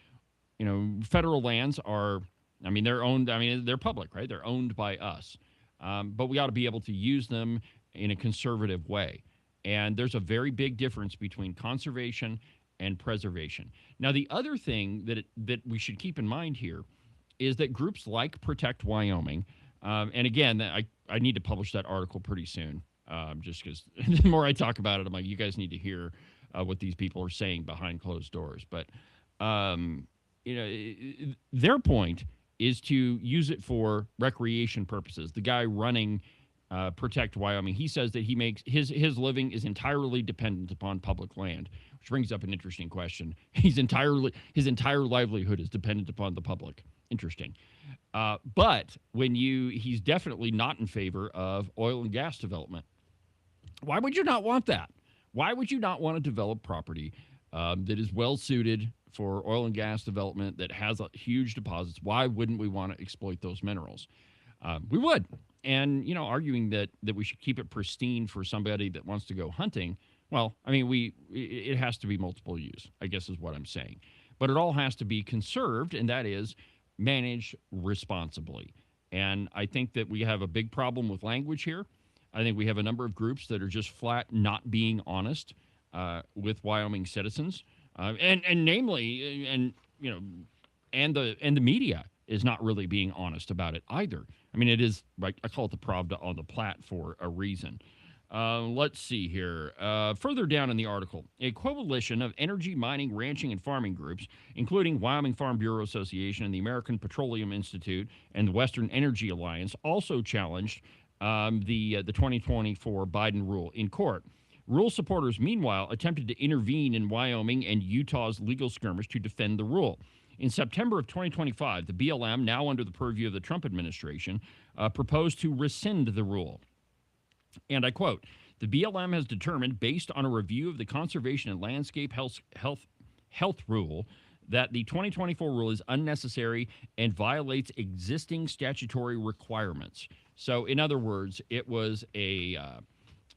federal lands are, I mean, they're owned, I mean, they're public, right? They're owned by us. But we ought to be able to use them in a conservative way. And there's a very big difference between conservation and preservation. Now, the other thing that we should keep in mind here is that groups like Protect Wyoming, and again, I need to publish that article pretty soon, just because the more I talk about it, I'm like, you guys need to hear what these people are saying behind closed doors. But, their point is to use it for recreation purposes. The guy running Protect Wyoming, he says that he makes his living is entirely dependent upon public land, which brings up an interesting question. His entire livelihood is dependent upon the public. Interesting. But he's definitely not in favor of oil and gas development. Why would you not want that? Why would you not want to develop property that is well suited for oil and gas development that has huge deposits, why wouldn't we want to exploit those minerals? We would. And, arguing that we should keep it pristine for somebody that wants to go hunting, well, I mean, it has to be multiple use, I guess is what I'm saying. But it all has to be conserved, and that is managed responsibly. And I think that we have a big problem with language here. I think we have a number of groups that are just flat not being honest with Wyoming citizens, and namely, and the media is not really being honest about it either. I mean, it is, like, I call it the Pravda on the Platte for a reason. Let's see here. Further down in the article, a coalition of energy, mining, ranching, and farming groups, including Wyoming Farm Bureau Association and the American Petroleum Institute and the Western Energy Alliance, also challenged the 2024 Biden rule in court. Rule supporters, meanwhile, attempted to intervene in Wyoming and Utah's legal skirmish to defend the rule. In September of 2025, the BLM, now under the purview of the Trump administration, proposed to rescind the rule. And I quote, "The BLM has determined, based on a review of the Conservation and Landscape Health Rule, that the 2024 rule is unnecessary and violates existing statutory requirements." So, in other words, it was a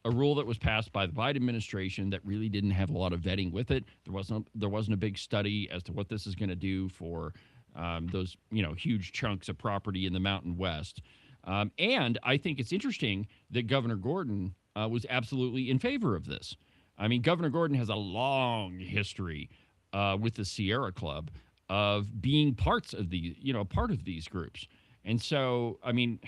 rule that was passed by the Biden administration that really didn't have a lot of vetting with it. There wasn't a big study as to what this is going to do for those huge chunks of property in the Mountain West. And I think it's interesting that Governor Gordon was absolutely in favor of this. I mean, Governor Gordon has a long history with the Sierra Club of being part of these groups. And so, I mean,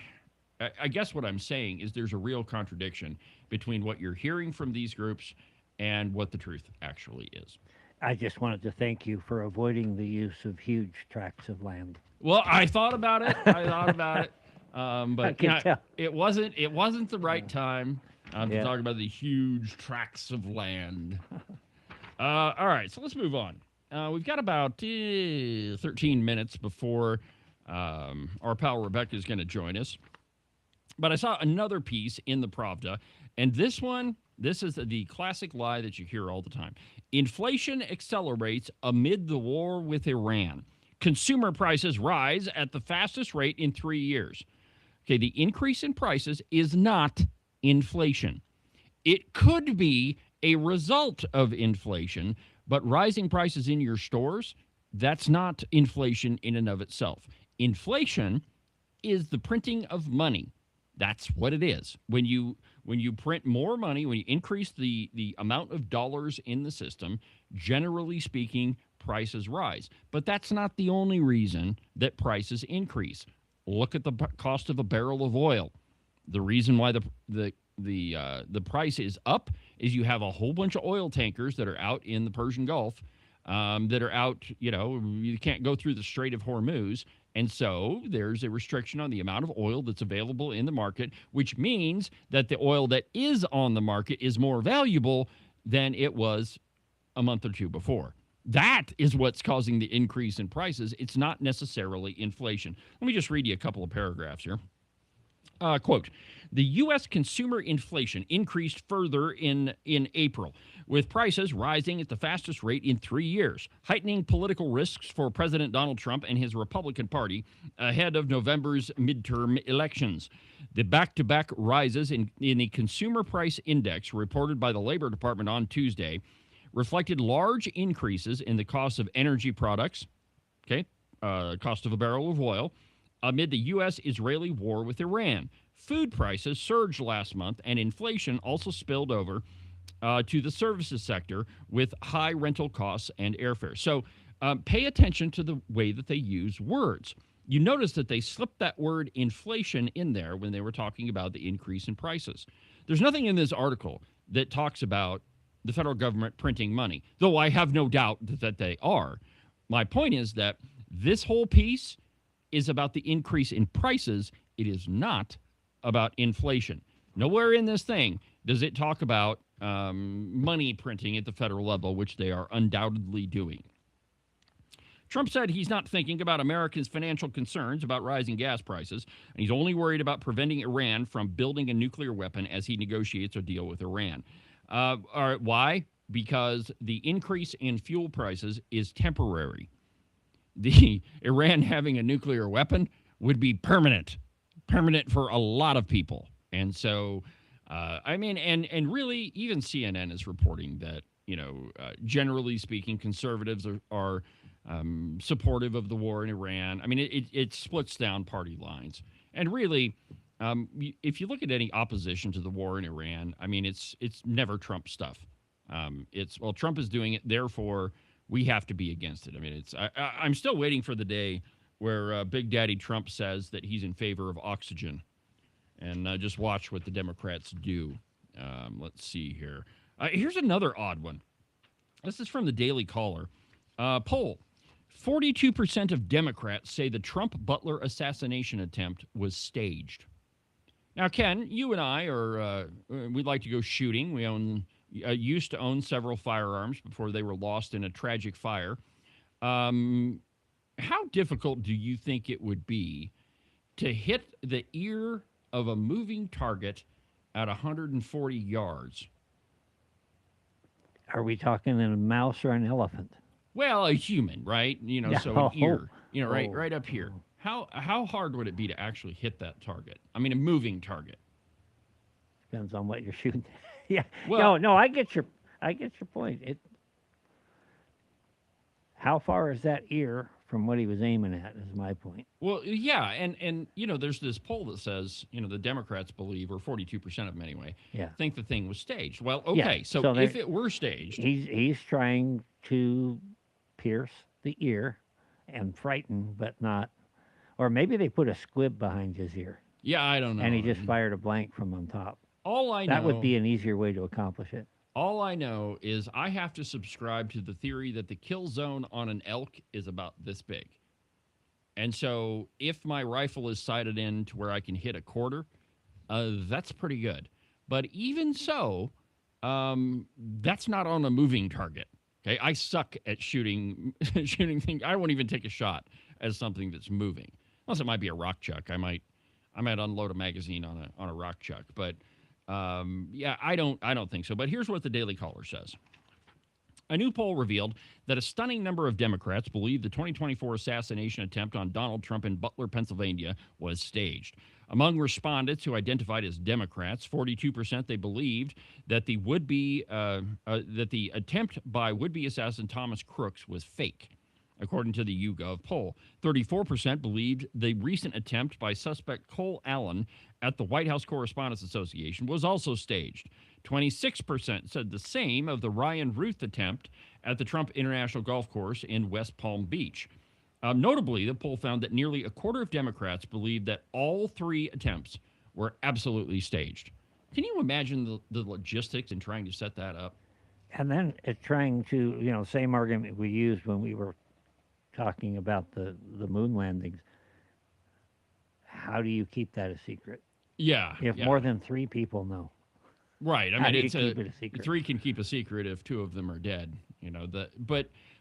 I guess what I'm saying is there's a real contradiction between what you're hearing from these groups and what the truth actually is. I just wanted to thank you for avoiding the use of huge tracts of land. Well, I thought about it. But it wasn't the right time to talk about the huge tracts of land. All right, so let's move on. We've got about 13 minutes before our pal Rebecca is going to join us. But I saw another piece in the Pravda, and this is the classic lie that you hear all the time. Inflation accelerates amid the war with Iran. Consumer prices rise at the fastest rate in 3 years. Okay, the increase in prices is not inflation. It could be a result of inflation, but rising prices in your stores, that's not inflation in and of itself. Inflation is the printing of money. That's what it is. When you print more money, when you increase the amount of dollars in the system, generally speaking, prices rise. But that's not the only reason that prices increase. Look at the cost of a barrel of oil. The reason why the price is up is you have a whole bunch of oil tankers that are out in the Persian Gulf that are out, you can't go through the Strait of Hormuz. And so there's a restriction on the amount of oil that's available in the market, which means that the oil that is on the market is more valuable than it was a month or two before. That is what's causing the increase in prices. It's not necessarily inflation. Let me just read you a couple of paragraphs here. Quote, "The U.S. consumer inflation increased further in April, with prices rising at the fastest rate in 3 years, heightening political risks for President Donald Trump and his Republican Party ahead of November's midterm elections. The back-to-back rises in the Consumer Price Index reported by the Labor Department on Tuesday reflected large increases in the cost of energy products, cost of a barrel of oil, amid the U.S.-Israeli war with Iran. Food prices surged last month, and inflation also spilled over to the services sector with high rental costs and airfare." So pay attention to the way that they use words. You notice that they slipped that word inflation in there when they were talking about the increase in prices. There's nothing in this article that talks about the federal government printing money, though I have no doubt that they are. My point is that this whole piece is about the increase in prices. It is not about inflation. Nowhere in this thing does it talk about money printing at the federal level, which they are undoubtedly doing. Trump said he's not thinking about Americans' financial concerns about rising gas prices, and he's only worried about preventing Iran from building a nuclear weapon as he negotiates a deal with Iran. All right, why? because the increase in fuel prices is temporary. The Iran having a nuclear weapon would be permanent for a lot of people. And so, and really, even CNN is reporting that, generally speaking, conservatives are supportive of the war in Iran. I mean, it splits down party lines. And really, if you look at any opposition to the war in Iran, I mean, it's never Trump stuff. Trump is doing it, therefore we have to be against it. I mean, I'm still waiting for the day where Big Daddy Trump says that he's in favor of oxygen, and just watch what the Democrats do. Let's see here. Here's another odd one. This is from the Daily Caller. Poll. 42% of Democrats say the Trump-Butler assassination attempt was staged. Now, Ken, you and I we'd like to go shooting. We used to own several firearms before they were lost in a tragic fire. How difficult do you think it would be to hit the ear of a moving target at 140 yards? Are we talking a mouse or an elephant? Well, a human, right? So an ear, right up here. Oh. How hard would it be to actually hit that target? I mean, a moving target. Depends on what you're shooting. Yeah. Well, no, I get your point. How far is that ear from what he was aiming at is my point. Well, yeah, and there's this poll that says, the Democrats believe, or 42% of them anyway, think the thing was staged. Well, okay, Yeah, so if it were staged, he's trying to pierce the ear and frighten, but not, or maybe they put a squib behind his ear. Yeah, I don't know. And he just fired a blank from on top. All I know, that would be an easier way to accomplish it. All I know is I have to subscribe to the theory that the kill zone on an elk is about this big. And so if my rifle is sighted in to where I can hit a quarter, that's pretty good. But even so, that's not on a moving target. Okay, I suck at shooting things. I won't even take a shot as something that's moving, unless it might be a rock chuck. I might unload a magazine on a rock chuck, but I don't think so. But here's what the Daily Caller says. A new poll revealed that a stunning number of Democrats believe the 2024 assassination attempt on Donald Trump in Butler, Pennsylvania was staged. Among respondents who identified as Democrats, 42% they believed that the attempt by would-be assassin Thomas Crooks was fake. According to the YouGov poll, 34% believed the recent attempt by suspect Cole Allen at the White House Correspondents Association was also staged. 26% said the same of the Ryan Ruth attempt at the Trump International Golf Course in West Palm Beach. Notably, the poll found that nearly a quarter of Democrats believed that all three attempts were absolutely staged. Can you imagine the logistics in trying to set that up? And then it's trying to, same argument we used when we were talking about the moon landings. How do you keep that a secret? Yeah. If more than 3 people know. Right. I How mean, do you keep it a secret? 3 can keep a secret if 2 of them are dead.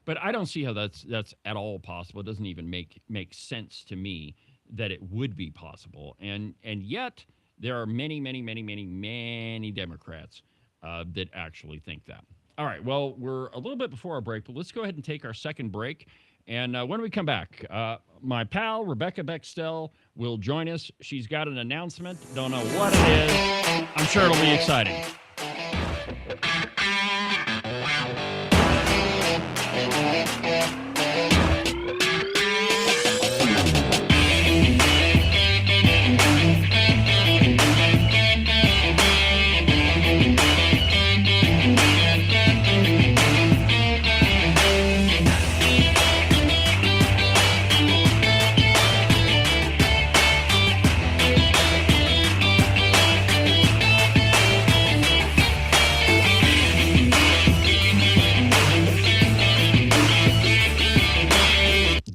But I don't see how that's at all possible. It doesn't even make sense to me that it would be possible. And yet there are many, many, many, many, many Democrats that actually think that. All right. Well, we're a little bit before our break, but let's go ahead and take our second break. And when we come back, my pal, Rebecca Bextel, will join us. She's got an announcement. Don't know what it is. I'm sure it'll be exciting.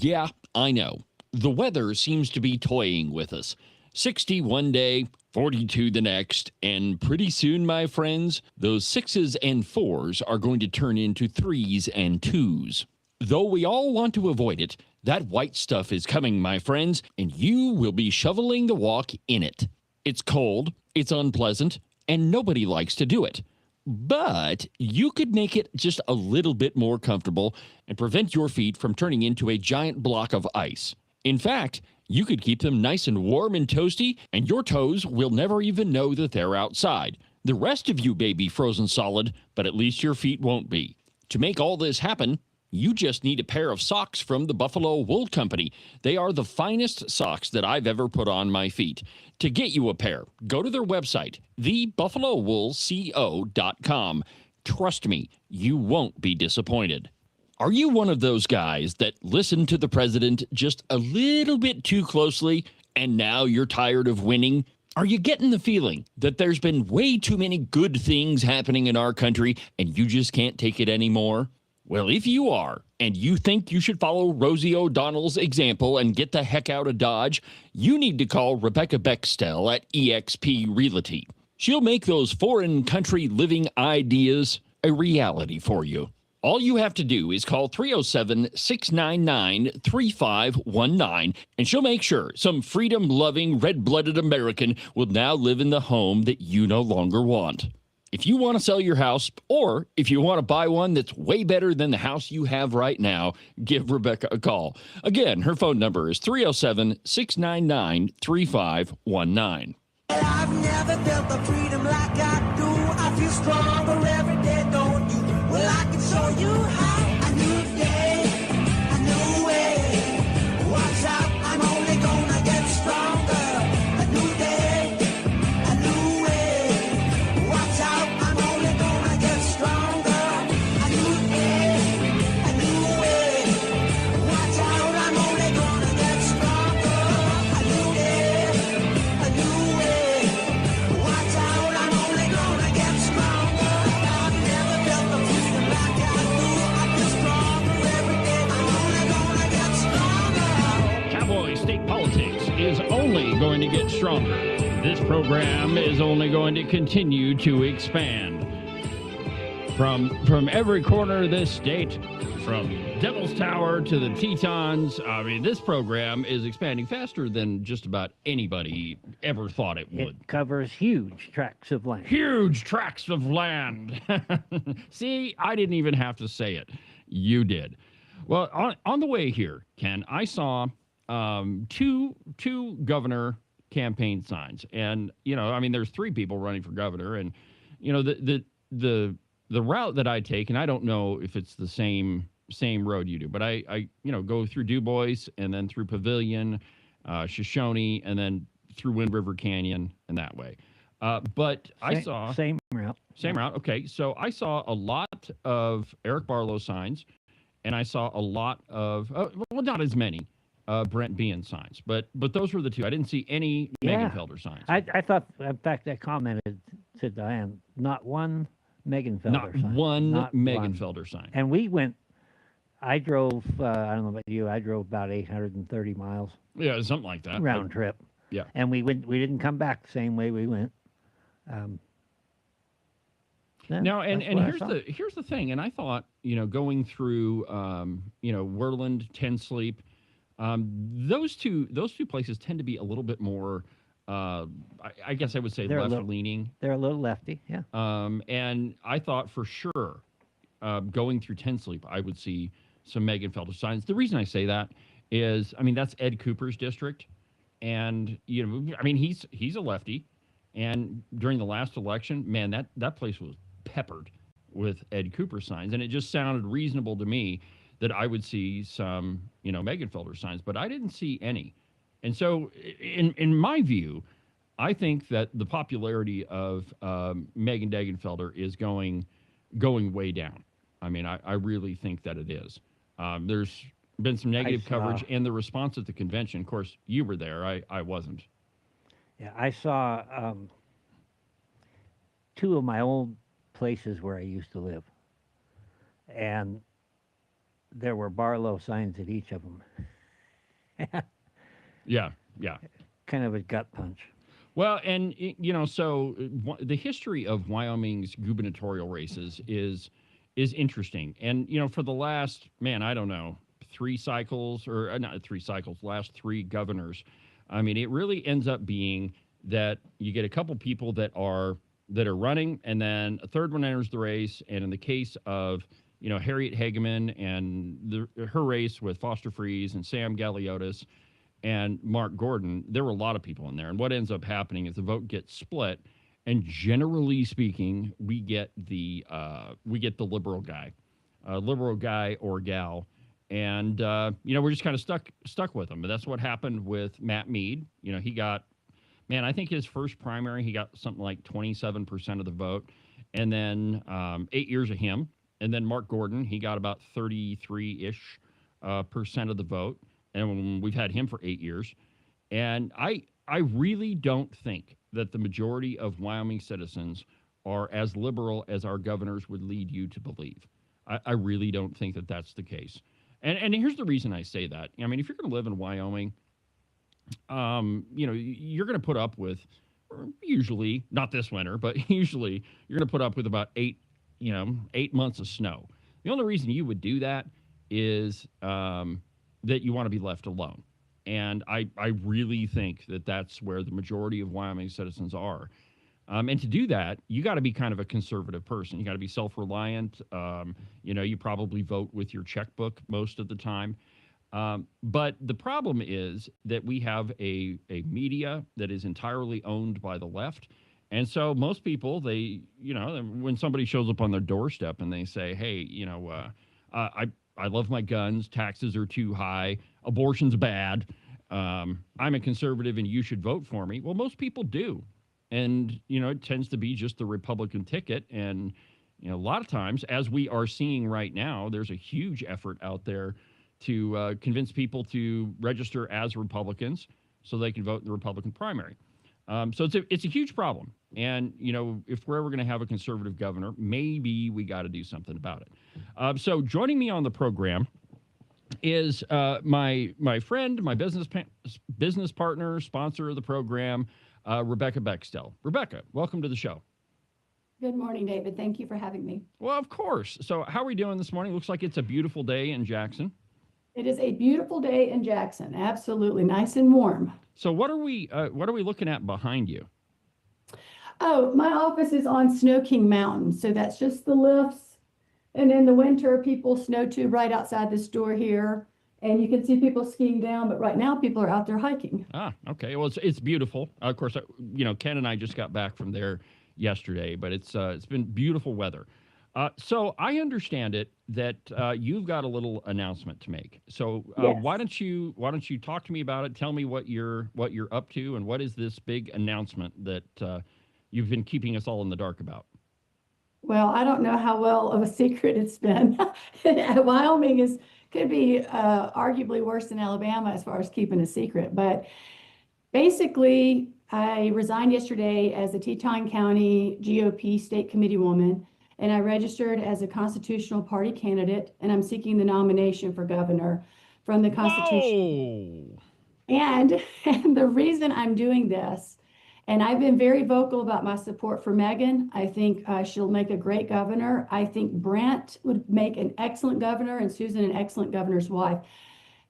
Yeah, I know. The weather seems to be toying with us. 60 one day, 42 the next, and pretty soon, my friends, those 6s and 4s are going to turn into 3s and 2s. Though we all want to avoid it, that white stuff is coming, my friends, and you will be shoveling the walk in it. It's cold, it's unpleasant, and nobody likes to do it. but you could make it just a little bit more comfortable and prevent your feet from turning into a giant block of ice. In fact, you could keep them nice and warm and toasty, and your toes will never even know that they're outside. The rest of you may be frozen solid, but at least your feet won't be. To make all this happen, you just need a pair of socks from the Buffalo Wool Company. They are the finest socks that I've ever put on my feet. To get you a pair, go to their website, thebuffalowoolco.com. Trust me, you won't be disappointed. Are you one of those guys that listen to the president just a little bit too closely and now you're tired of winning? Are you getting the feeling that there's been way too many good things happening in our country and you just can't take it anymore? Well, if you are, and you think you should follow Rosie O'Donnell's example and get the heck out of Dodge, you need to call Rebecca Bextel at eXp Realty. She'll make those foreign country living ideas a reality for you. All you have to do is call 307-699-3519, and she'll make sure some freedom-loving, red-blooded American will now live in the home that you no longer want. If you want to sell your house, or if you want to buy one that's way better than the house you have right now, give Rebecca a call. Again, her phone number is 307-699-3519. I've never felt the freedom like I do. I feel stronger every day, don't you? Well, I can show you how. A new day, a new way. Watch out, I'm only gonna get stronger. A new day, a new way. Watch out, I'm only gonna get stronger. A new day, a new way. Watch out, I'm only gonna get stronger. A new day, a new way. Watch out, I'm only gonna get stronger. I've never felt the freedom like I do. I feel stronger every day. I'm only gonna get stronger. Cowboy State Politics is only going to get stronger. This program is only going to continue to expand. From every corner of this state, from Devil's Tower to the Tetons, I mean, this program is expanding faster than just about anybody ever thought it would. It covers huge tracts of land. Huge tracts of land. See, I didn't even have to say it. You did. Well, on the way here, Ken, I saw two governor campaign signs, and I mean, there's three people running for governor, and the route that I take, and I don't know if it's the same road you do, but I go through Du Bois and then through Pavilion, Shoshone, and then through Wind River Canyon and that way. But I saw same route. Same route. Okay, so I saw a lot of Eric Barlow signs, and I saw a lot of well, not as many Brent Bean signs, but those were the two. I didn't see any Megan Felder signs. I thought, in fact, I commented to Diane, not one Megan Felder Not sign. one Not Megan one. Felder sign. And we went, I drove, I don't know about you, I drove about 830 miles Yeah, something like that. round trip. Yeah. And we didn't come back the same way we went. Now, and that's what I here's saw. here's the thing, and I thought, going through, Worland, Ten Sleep, those two places tend to be a little bit more, I guess I would say They're a left little- leaning. They're a little lefty, yeah. And I thought for sure, going through Ten Sleep, I would see some Megan Felder signs. The reason I say that is, I mean, that's Ed Cooper's district, and I mean, he's a lefty, and during the last election, man, that place was peppered with Ed Cooper signs, and it just sounded reasonable to me that I would see some, Megan Felder signs, but I didn't see any. And so, in my view, I think that the popularity of Megan Degenfelder is going way down. I mean, I really think that it is. There's been some negative coverage, and the response at the convention. Of course, you were there. I wasn't. Yeah, I saw two of my old places where I used to live, and there were Barlow signs at each of them. Yeah. Kind of a gut punch. Well, and so the history of Wyoming's gubernatorial races is interesting, and for the last, I don't know, last three governors, I mean, it really ends up being that you get a couple people that are that are running, and then a third one enters the race. And in the case of, Harriet Hageman and her race with Foster Freeze and Sam Galliotis and Mark Gordon, there were a lot of people in there. And what ends up happening is the vote gets split, and generally speaking, we get the liberal guy or gal, and we're just kind of stuck with them. But that's what happened with Matt Mead. He got, man, I think his first primary he got something like 27% of the vote, and then 8 years of him, and then Mark Gordon, he got about 33-ish percent of the vote. And we've had him for 8 years. And I really don't think that the majority of Wyoming citizens are as liberal as our governors would lead you to believe. I really don't think that that's the case. And here's the reason I say that. I mean, if you're going to live in Wyoming, you're going to put up with, usually, not this winter, but usually you're going to put up with about 8 months of snow. The only reason you would do that is that you want to be left alone. And I really think that that's where the majority of Wyoming citizens are. And to do that, you got to be kind of a conservative person. You got to be self-reliant. You probably vote with your checkbook most of the time. But the problem is that we have a media that is entirely owned by the left. And so most people, when somebody shows up on their doorstep and they say, hey, I love my guns, taxes are too high, abortion's bad, I'm a conservative and you should vote for me. Well, most people do. And, it tends to be just the Republican ticket. And, a lot of times, as we are seeing right now, there's a huge effort out there to convince people to register as Republicans so they can vote in the Republican primary. So it's a huge problem. And, if we're ever going to have a conservative governor, maybe we got to do something about it. So joining me on the program is my friend, my business partner, sponsor of the program, Rebecca Bextel. Rebecca, welcome to the show. Good morning, David. Thank you for having me. Well, of course. So how are we doing this morning? Looks like it's a beautiful day in Jackson. It is a beautiful day in Jackson. Absolutely nice and warm. So what are we looking at behind you? Oh, my office is on Snow King Mountain. So that's just the lifts. And in the winter, people snow tube right outside this door here. And you can see people skiing down. But right now, people are out there hiking. Ah, okay. Well, it's beautiful. Of course, Ken and I just got back from there yesterday. But it's been beautiful weather. So I understand it that you've got a little announcement to make. So Yes. why don't you talk to me about it? Tell me what you're up to, and what is this big announcement that you've been keeping us all in the dark about? Well, I don't know how well of a secret it's been. Wyoming could be arguably worse than Alabama as far as keeping a secret. But basically, I resigned yesterday as a Teton County GOP state committee woman, and I registered as a constitutional party candidate, and I'm seeking the nomination for governor from the Constitution. Whoa. And the reason I'm doing this, and I've been very vocal about my support for Megan. I think she'll make a great governor. I think Brent would make an excellent governor, and Susan an excellent governor's wife.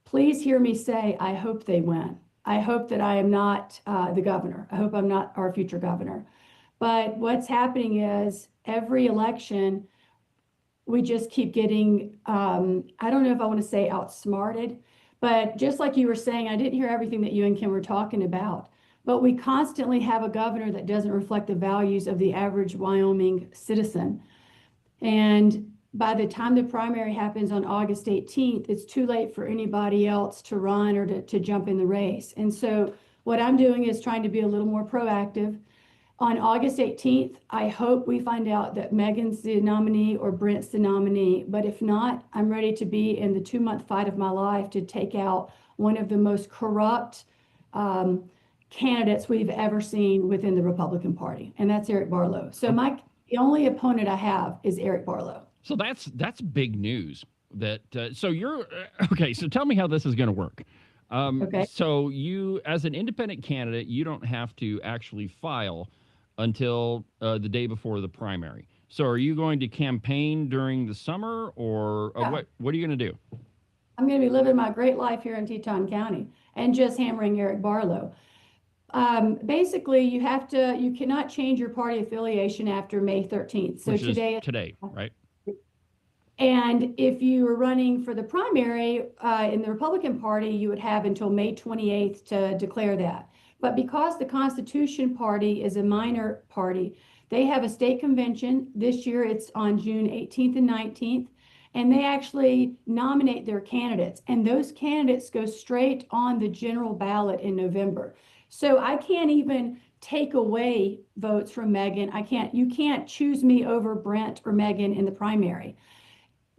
Please hear me say, I hope they win. I hope that I am not the governor. I hope I'm not our future governor. But what's happening is every election, we just keep getting, I don't know if I want to say outsmarted, but just like you were saying, I didn't hear everything that you and Kim were talking about. But we constantly have a governor that doesn't reflect the values of the average Wyoming citizen. And by the time the primary happens on August 18th, it's too late for anybody else to run or to jump in the race. And so what I'm doing is trying to be a little more proactive. On August 18th, I hope we find out that Megan's the nominee or Brent's the nominee. But if not, I'm ready to be in the 2-month fight of my life to take out one of the most corrupt candidates we've ever seen within the Republican Party, and that's Eric Barlow. So the only opponent I have is Eric Barlow. So that's big news. That so you're okay. So tell me how this is going to work. Okay. So you, as an independent candidate, you don't have to actually file until the day before the primary. So are you going to campaign during the summer, or Yeah. what are you going to do? I'm going to be living my great life here in Teton County and just hammering Eric Barlow. Basically, you cannot change your party affiliation after May 13th. So Which is today, right? and if you were running for the primary in the Republican Party, you would have until May 28th to declare that. But because the Constitution Party is a minor party, they have a state convention. This year it's on June 18th and 19th, and they actually nominate their candidates. And those candidates go straight on the general ballot in November. So I can't even take away votes from Megan. You can't choose me over Brent or Megan in the primary.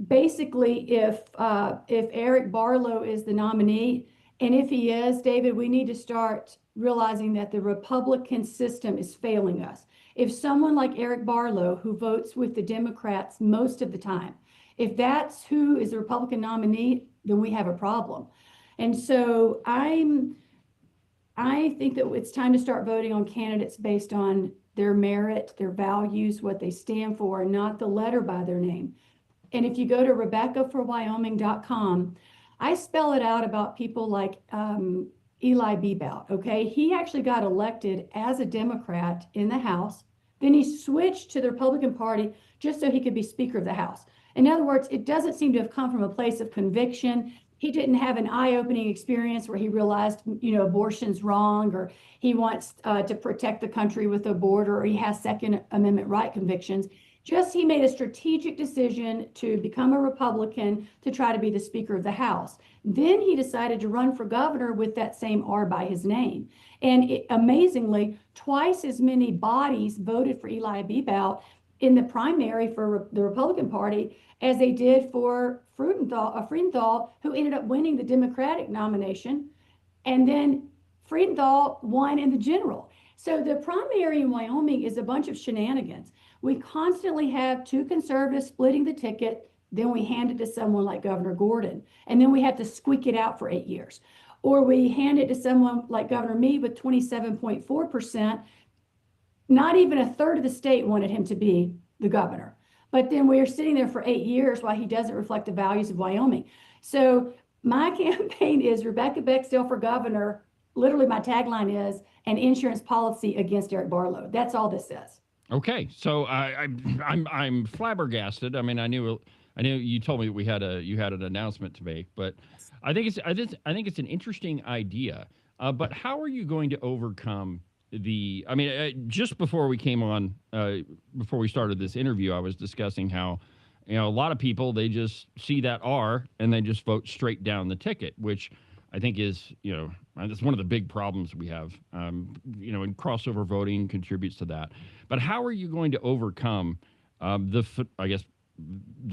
Basically, if Eric Barlow is the nominee, and if he is, David, we need to start realizing that the Republican system is failing us. If someone like Eric Barlow, who votes with the Democrats most of the time, if that's who is the Republican nominee, then we have a problem. And so I think that it's time to start voting on candidates based on their merit, their values, what they stand for, not the letter by their name. And if you go to RebeccaForWyoming.com, I spell it out about people like Eli Bebout, okay? He actually got elected as a Democrat in the House. Then he switched to the Republican Party just so he could be Speaker of the House. In other words, it doesn't seem to have come from a place of conviction. He didn't have an eye-opening experience where he realized, abortion's wrong, or he wants to protect the country with a border, or he has Second Amendment right convictions. Just he made a strategic decision to become a Republican to try to be the Speaker of the House. Then he decided to run for governor with that same R by his name. And amazingly, twice as many bodies voted for Eli Bebout in the primary for the Republican Party as they did for Freudenthal, who ended up winning the Democratic nomination. And then Freudenthal won in the general. So the primary in Wyoming is a bunch of shenanigans. We constantly have two conservatives splitting the ticket, then we hand it to someone like Governor Gordon, and then we have to squeak it out for 8 years. Or we hand it to someone like Governor Meade with 27.4%. Not even a third of the state wanted him to be the governor. But then we're sitting there for 8 years while he doesn't reflect the values of Wyoming. So my campaign is Rebecca Bexdale for governor. Literally, my tagline is an insurance policy against Eric Barlow. That's all this says. Okay, so I'm flabbergasted. I mean, I knew you told me you had an announcement to make, but I think it's an interesting idea. But how are you going to overcome just before we came on, before we started this interview, I was discussing how, a lot of people, they just see that R and they just vote straight down the ticket, which I think is, that's one of the big problems we have, and crossover voting contributes to that. But how are you going to overcome the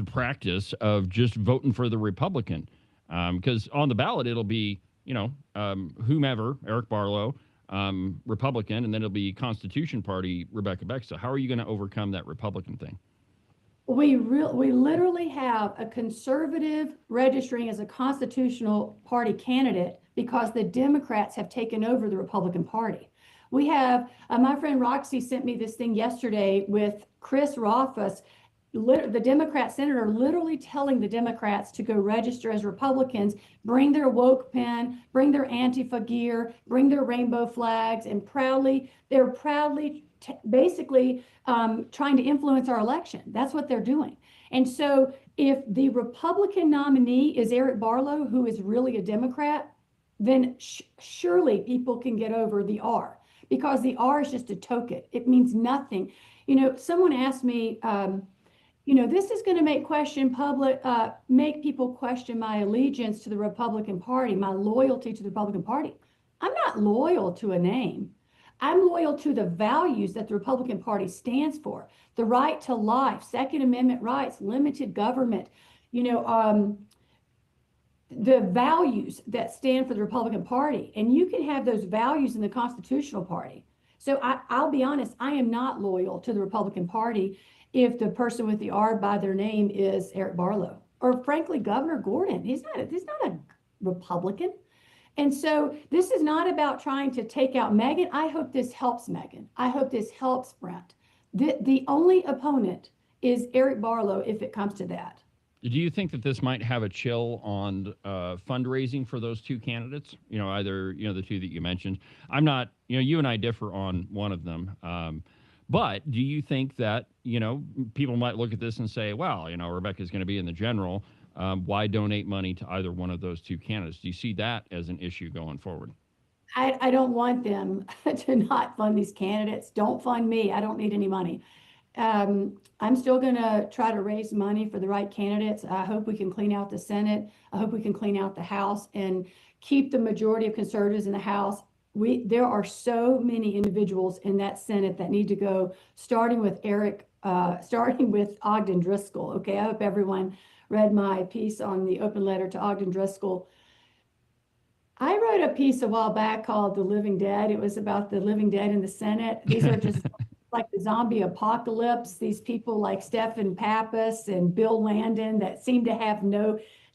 practice of just voting for the Republican? Because on the ballot, it'll be, whomever, Eric Barlow, Republican, and then it'll be Constitution Party, Rebecca Bexdale. How are you going to overcome that Republican thing? We literally have a conservative registering as a constitutional party candidate because the Democrats have taken over the Republican Party. We have, my friend Roxy sent me this thing yesterday with Chris Rothfuss, the Democrat senator, literally telling the Democrats to go register as Republicans, bring their woke pen, bring their Antifa gear, bring their rainbow flags, and they're proudly basically trying to influence our election. That's what they're doing. And so if the Republican nominee is Eric Barlow, who is really a Democrat, then surely people can get over the R, because the R is just a token. It means nothing. Someone asked me, this is going to make people question my allegiance to the Republican Party, my loyalty to the Republican Party. I'm not loyal to a name. I'm loyal to the values that the Republican Party stands for: the right to life, Second Amendment rights, limited government, the values that stand for the Republican Party. And you can have those values in the Constitutional Party. So I'll be honest, I am not loyal to the Republican Party if the person with the R by their name is Eric Barlow, or frankly, Governor Gordon. He's not a Republican. And so this is not about trying to take out Megan. I hope this helps Megan. I hope this helps Brent. The only opponent is Eric Barlow if it comes to that. Do you think that this might have a chill on fundraising for those two candidates? Either, the two that you mentioned. I'm not, you and I differ on one of them. But do you think that, people might look at this and say, well, Rebecca's going to be in the general. Why donate money to either one of those two candidates? Do you see that as an issue going forward? I don't want them to not fund these candidates. Don't fund me. I don't need any money. I'm still going to try to raise money for the right candidates. I hope we can clean out the Senate. I hope we can clean out the House and keep the majority of conservatives in the House. There are so many individuals in that Senate that need to go, starting with Ogden Driscoll. Okay, I hope everyone read my piece on the open letter to Ogden Driscoll. I wrote a piece a while back called The Living Dead. It was about the living dead in the Senate. These are just like the zombie apocalypse. These people like Stephen Pappas and Bill Landon that seem to have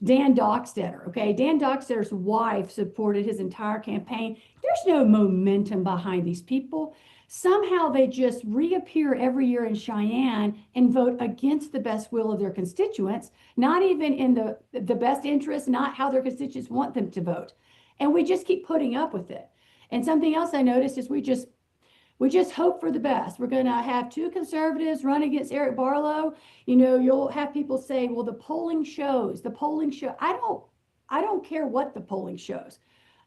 Dan Dockstetter, okay? Dan Dockstetter's wife supported his entire campaign. There's no momentum behind these people. Somehow they just reappear every year in Cheyenne and vote against the best will of their constituents, not even in the best interest, not how their constituents want them to vote. And we just keep putting up with it. And something else I noticed is we just hope for the best. We're going to have two conservatives run against Eric Barlow. You'll have people say, well, the polling shows. I don't care what the polling shows.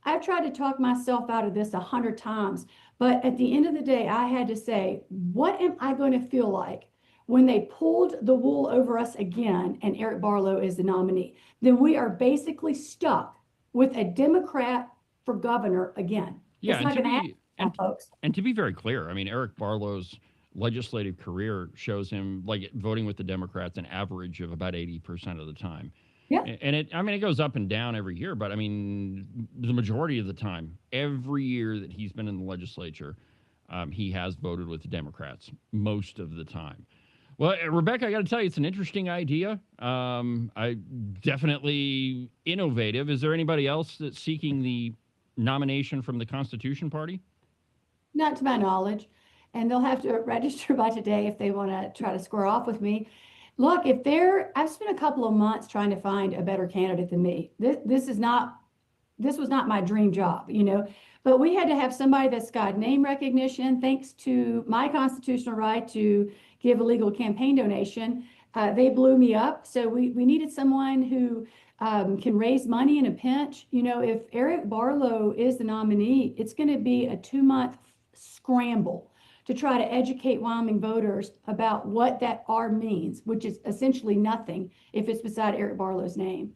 I've tried to talk myself out of this 100 times. But at the end of the day, I had to say, what am I going to feel like when they pulled the wool over us again and Eric Barlow is the nominee? Then we are basically stuck with a Democrat for governor again. Yeah, it's not going to happen, folks. And to be very clear, I mean, Eric Barlow's legislative career shows him voting with the Democrats an average of about 80% of the time. Yeah. And it goes up and down every year, but I mean, the majority of the time, every year that he's been in the legislature, he has voted with the Democrats most of the time. Well, Rebecca, I got to tell you, it's an interesting idea. I definitely innovative. Is there anybody else that's seeking the nomination from the Constitution Party? Not to my knowledge. And they'll have to register by today if they want to try to square off with me. Look, I've spent a couple of months trying to find a better candidate than me. This was not my dream job, but we had to have somebody that's got name recognition, thanks to my constitutional right to give a legal campaign donation. They blew me up. So we needed someone who can raise money in a pinch. If Eric Barlow is the nominee, it's going to be a 2-month scramble to try to educate Wyoming voters about what that R means, which is essentially nothing if it's beside Eric Barlow's name.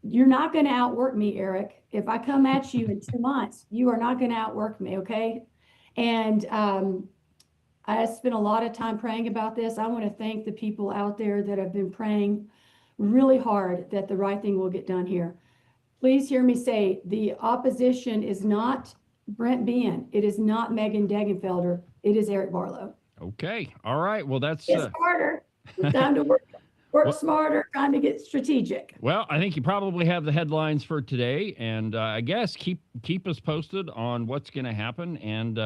You're not going to outwork me, Eric. If I come at you in 2 months, you are not going to outwork me, okay? And I spent a lot of time praying about this. I want to thank the people out there that have been praying really hard that the right thing will get done here. Please hear me say the opposition is not Brent Bean. It is not Megan Degenfelder. It is Eric Barlow. Okay. All right. Well, that's it's harder. It's time to work smarter, time to get strategic. Well, I think you probably have the headlines for today, and I guess keep us posted on what's going to happen. And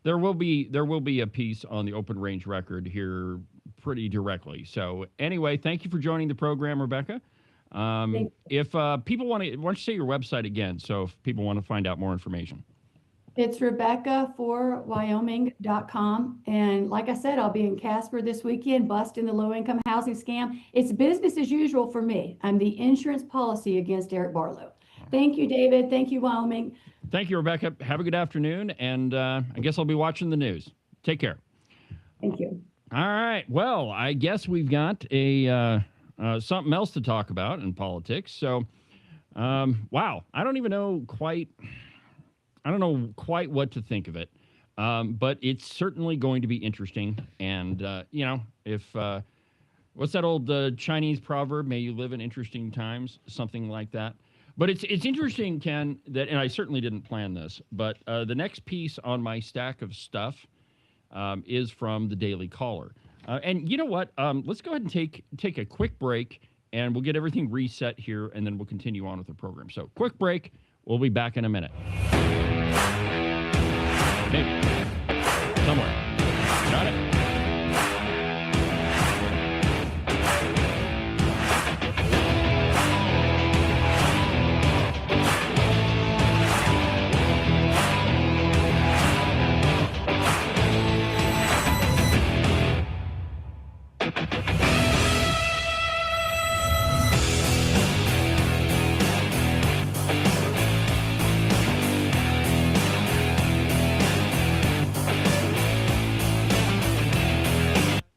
there will be a piece on the Open Range Record here pretty directly. So anyway, thank you for joining the program, Rebecca. If people want to, why don't you say your website again? So if people want to find out more information. It's RebeccaForWyoming.com. And like I said, I'll be in Casper this weekend, busting the low-income housing scam. It's business as usual for me. I'm the insurance policy against Eric Barlow. Thank you, David. Thank you, Wyoming. Thank you, Rebecca. Have a good afternoon. And I guess I'll be watching the news. Take care. Thank you. All right. Well, I guess we've got a something else to talk about in politics. So, wow, I don't know quite what to think of it, but it's certainly going to be interesting. And, if what's that old Chinese proverb? May you live in interesting times, something like that. But it's interesting, Ken, and I certainly didn't plan this, but the next piece on my stack of stuff is from the Daily Caller. And you know what? Let's go ahead and take a quick break, and we'll get everything reset here, and then we'll continue on with the program. So quick break. We'll be back in a minute. Maybe. Somewhere. Got it.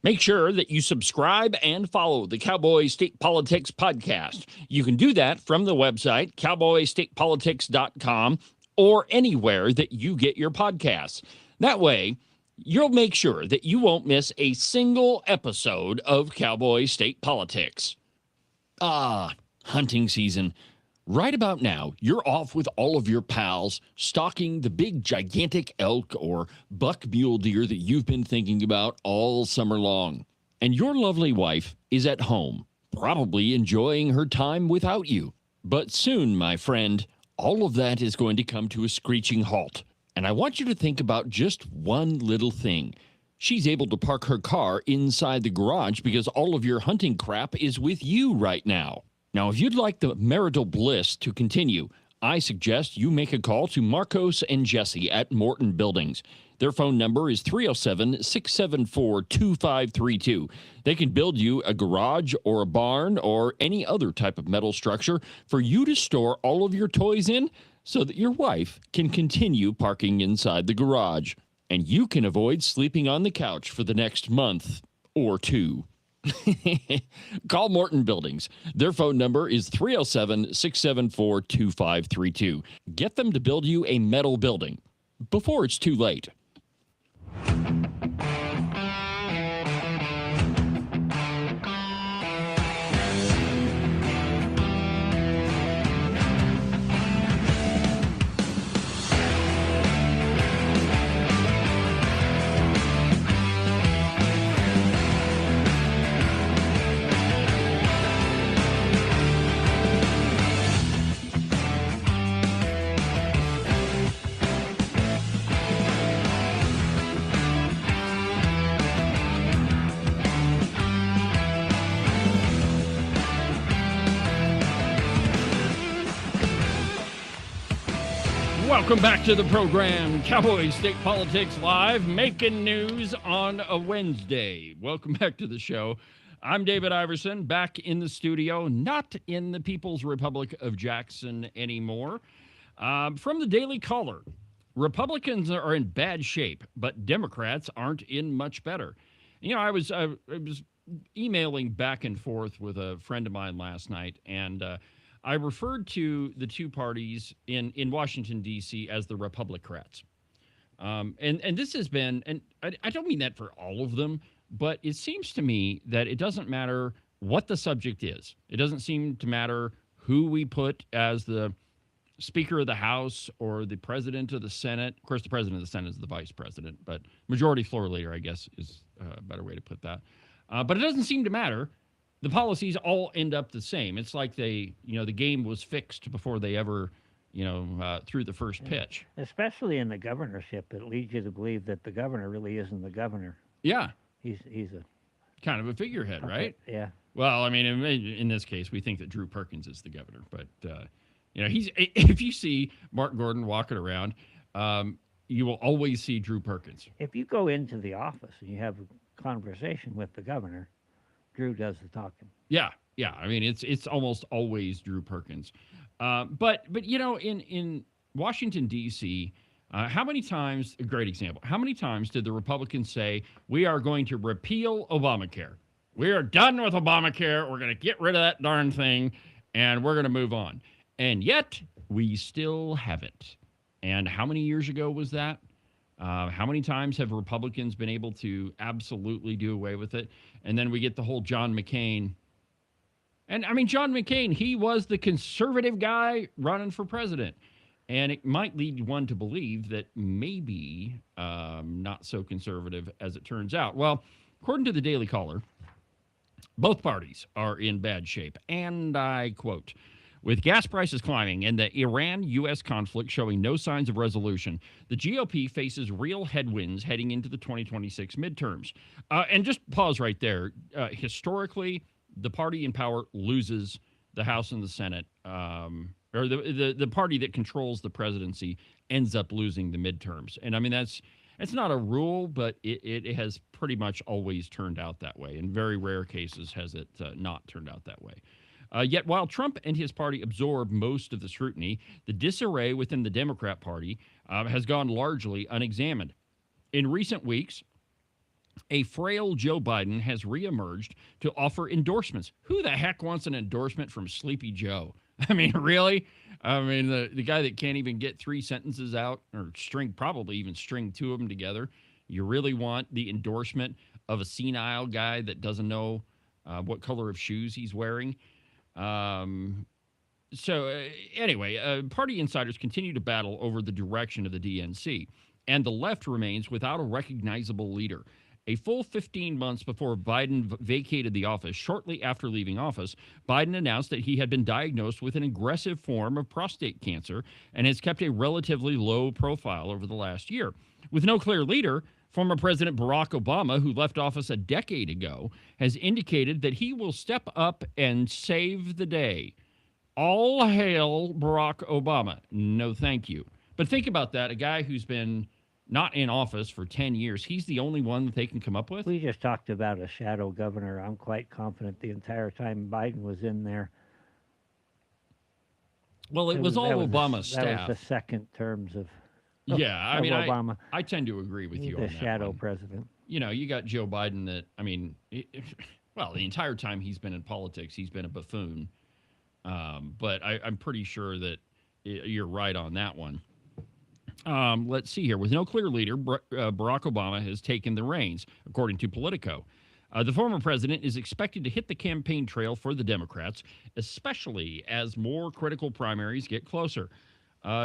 Make sure that you subscribe and follow the Cowboy State Politics podcast. You can do that from the website, cowboystatepolitics.com, or anywhere that you get your podcasts. That way, you'll make sure that you won't miss a single episode of Cowboy State Politics. Hunting season. Right about now, you're off with all of your pals, stalking the big gigantic elk or buck mule deer that you've been thinking about all summer long. And your lovely wife is at home, probably enjoying her time without you. But soon, my friend, all of that is going to come to a screeching halt. And I want you to think about just one little thing. She's able to park her car inside the garage because all of your hunting crap is with you right now. Now, if you'd like the marital bliss to continue, I suggest you make a call to Marcos and Jesse at Morton Buildings. Their phone number is 307-674-2532. They can build you a garage or a barn or any other type of metal structure for you to store all of your toys in so that your wife can continue parking inside the garage. And you can avoid sleeping on the couch for the next month or two. Call Morton Buildings. Their phone number is 307-674-2532. Get them to build you a metal building before it's too late. Welcome back to the program, Cowboy State Politics Live, making news on a Wednesday. Welcome back to the show. I'm David Iverson, back in the studio, not in the People's Republic of Jackson anymore. From the Daily Caller, Republicans are in bad shape, but Democrats aren't in much better. You know, I was emailing back and forth with a friend of mine last night, and I referred to the two parties in Washington, D.C. as the Republicrats. And this has been, and I don't mean that for all of them, but it seems to me that it doesn't matter what the subject is. It doesn't seem to matter who we put as the Speaker of the House or the President of the Senate. Of course, the President of the Senate is the Vice President, but Majority Floor Leader, I guess, is a better way to put that. But it doesn't seem to matter. The policies all end up the same. It's like the game was fixed before they ever, threw the first pitch. Especially in the governorship, it leads you to believe that the governor really isn't the governor. Yeah. He's a kind of a figurehead, right? Yeah. Well, I mean, in this case, we think that Drew Perkins is the governor, but if you see Mark Gordon walking around, you will always see Drew Perkins. If you go into the office and you have a conversation with the governor, Drew does the talking. Yeah. I mean, it's almost always Drew Perkins. But in Washington, D.C., how many times, a great example, how many times did the Republicans say, we are going to repeal Obamacare? We are done with Obamacare. We're going to get rid of that darn thing, and we're going to move on. And yet, we still haven't. And how many years ago was that? How many times have Republicans been able to absolutely do away with it? And then we get the whole John McCain. And, I mean, John McCain, he was the conservative guy running for president. And it might lead one to believe that maybe not so conservative as it turns out. Well, according to the Daily Caller, both parties are in bad shape. And I quote, with gas prices climbing and the Iran-U.S. conflict showing no signs of resolution, the GOP faces real headwinds heading into the 2026 midterms. And just pause right there. Historically, the party in power loses the House and the Senate, or the party that controls the presidency ends up losing the midterms. And I mean, it's not a rule, but it has pretty much always turned out that way. In very rare cases has it not turned out that way. Yet while Trump and his party absorb most of the scrutiny, the disarray within the Democrat Party has gone largely unexamined. In recent weeks, a frail Joe Biden has reemerged to offer endorsements. Who the heck wants an endorsement from Sleepy Joe? I mean, really? I mean, the guy that can't even get 3 sentences out or probably even string 2 of them together. You really want the endorsement of a senile guy that doesn't know what color of shoes he's wearing? Anyway, party insiders continue to battle over the direction of the DNC, and the left remains without a recognizable leader. A full 15 months before Biden vacated the office, shortly after leaving office, Biden announced that he had been diagnosed with an aggressive form of prostate cancer and has kept a relatively low profile over the last year. With no clear leader, former President Barack Obama, who left office a decade ago, has indicated that he will step up and save the day. All hail Barack Obama. No, thank you. But think about that. A guy who's been not in office for 10 years, he's the only one that they can come up with? We just talked about a shadow governor. I'm quite confident the entire time Biden was in there. Well, it was all Obama's staff. That was the second terms of yeah, I mean, Obama. I tend to agree with you on that. The shadow president. You know, you got Joe Biden that, I mean, well, the entire time he's been in politics, he's been a buffoon. But I'm pretty sure that you're right on that one. Let's see here. With no clear leader, Barack Obama has taken the reins, according to Politico. The former president is expected to hit the campaign trail for the Democrats, especially as more critical primaries get closer.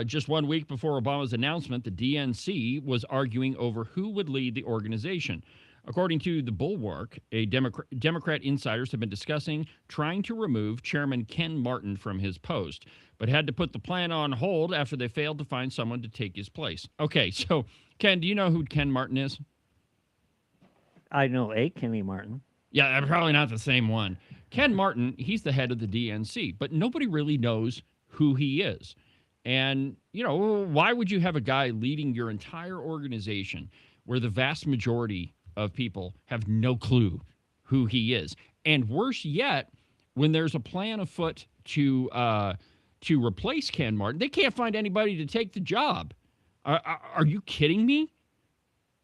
Just 1 week before Obama's announcement, the DNC was arguing over who would lead the organization. According to The Bulwark, Democrat insiders have been discussing trying to remove Chairman Ken Martin from his post, but had to put the plan on hold after they failed to find someone to take his place. Okay, so, Ken, do you know who Ken Martin is? I know a Kenny Martin. Yeah, probably not the same one. Ken Martin, he's the head of the DNC, but nobody really knows who he is. And, you know, why would you have a guy leading your entire organization where the vast majority of people have no clue who he is? And worse yet, when there's a plan afoot to replace Ken Martin, they can't find anybody to take the job. Are you kidding me?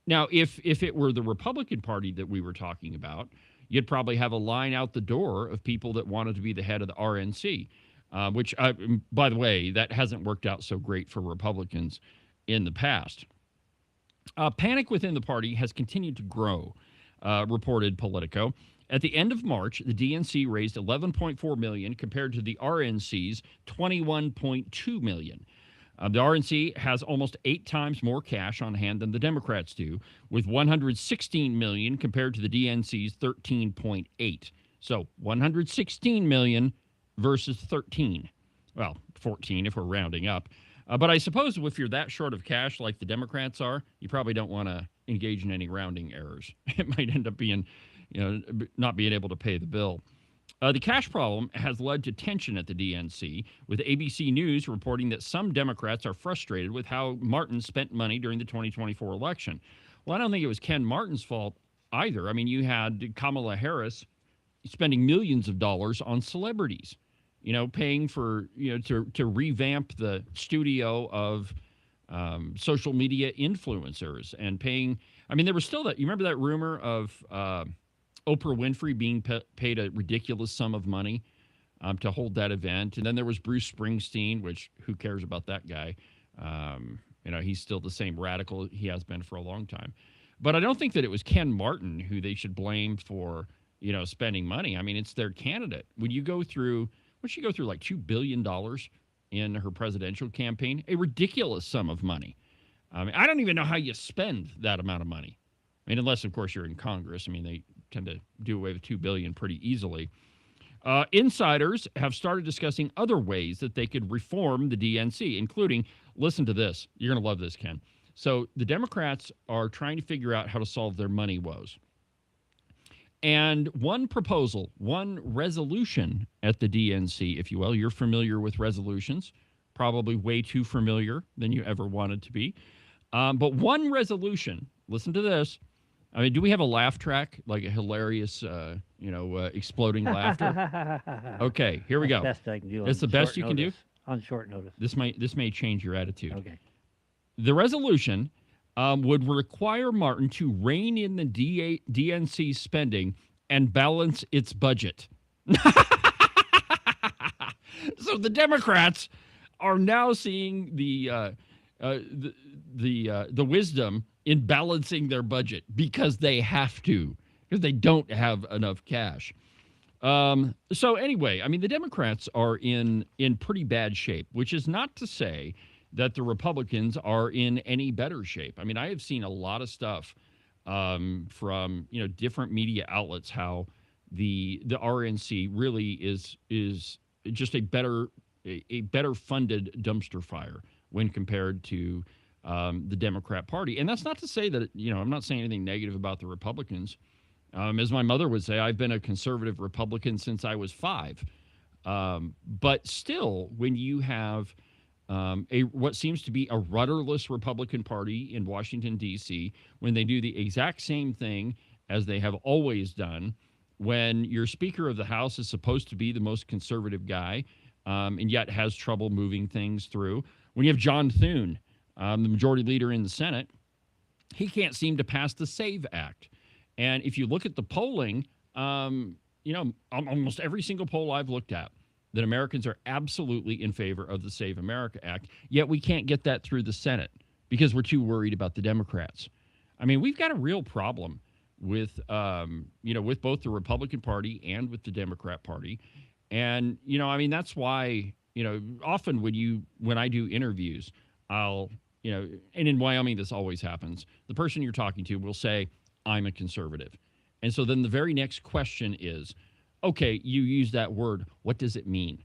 Now, if it were the Republican Party that we were talking about, you'd probably have a line out the door of people that wanted to be the head of the RNC, which, by the way, that hasn't worked out so great for Republicans in the past. Panic within the party has continued to grow, reported Politico. At the end of March, the DNC raised $11.4 million compared to the RNC's $21.2 million. The RNC has almost 8 times more cash on hand than the Democrats do, with $116 million compared to the DNC's $13.8. So $116 million versus 13. Well, 14 if we're rounding up. But I suppose if you're that short of cash like the Democrats are, you probably don't want to engage in any rounding errors. It might end up being, not being able to pay the bill. The cash problem has led to tension at the DNC, with ABC News reporting that some Democrats are frustrated with how Martin spent money during the 2024 election. Well, I don't think it was Ken Martin's fault either. I mean, you had Kamala Harris spending millions of dollars on celebrities, paying for, to revamp the studio of social media influencers and paying. I mean, there was still that. You remember that rumor of Oprah Winfrey being paid a ridiculous sum of money to hold that event. And then there was Bruce Springsteen, which who cares about that guy? He's still the same radical he has been for a long time. But I don't think that it was Ken Martin who they should blame for, spending money. I mean, it's their candidate. When you go through, she go through like $2 billion in her presidential campaign? A ridiculous sum of money. I mean, I don't even know how you spend that amount of money. I mean, unless, of course, you're in Congress. I mean, they tend to do away with $2 billion pretty easily. Insiders have started discussing other ways that they could reform the DNC, including, listen to this. You're going to love this, Ken. So the Democrats are trying to figure out how to solve their money woes. And one proposal, one resolution at the DNC, if you will, you're familiar with resolutions, probably way too familiar than you ever wanted to be. But one resolution, listen to this. I mean, do we have a laugh track, like a hilarious, exploding laughter? Okay, here we go. That's the best I can do. It's the best you can do? On short notice. This may change your attitude. Okay. The resolution would require Martin to rein in the DNC spending and balance its budget. So the Democrats are now seeing the wisdom in balancing their budget because they have to, because they don't have enough cash. So anyway, I mean, the Democrats are in pretty bad shape, which is not to say that the Republicans are in any better shape. I mean, I have seen a lot of stuff from different media outlets how the RNC really is just a better funded dumpster fire when compared to the Democrat Party. And that's not to say that I'm not saying anything negative about the Republicans. As my mother would say, I've been a conservative Republican since I was 5. But still, when you have what seems to be a rudderless Republican Party in Washington, D.C., when they do the exact same thing as they have always done, when your Speaker of the House is supposed to be the most conservative guy and yet has trouble moving things through, when you have John Thune, the majority leader in the Senate, he can't seem to pass the SAVE Act. And if you look at the polling, almost every single poll I've looked at, that Americans are absolutely in favor of the Save America Act, yet we can't get that through the Senate because we're too worried about the Democrats. I mean, we've got a real problem with both the Republican Party and with the Democrat Party. And, that's why, often when I do interviews, and in Wyoming, this always happens. The person you're talking to will say, I'm a conservative. And so then the very next question is, okay, you use that word. What does it mean?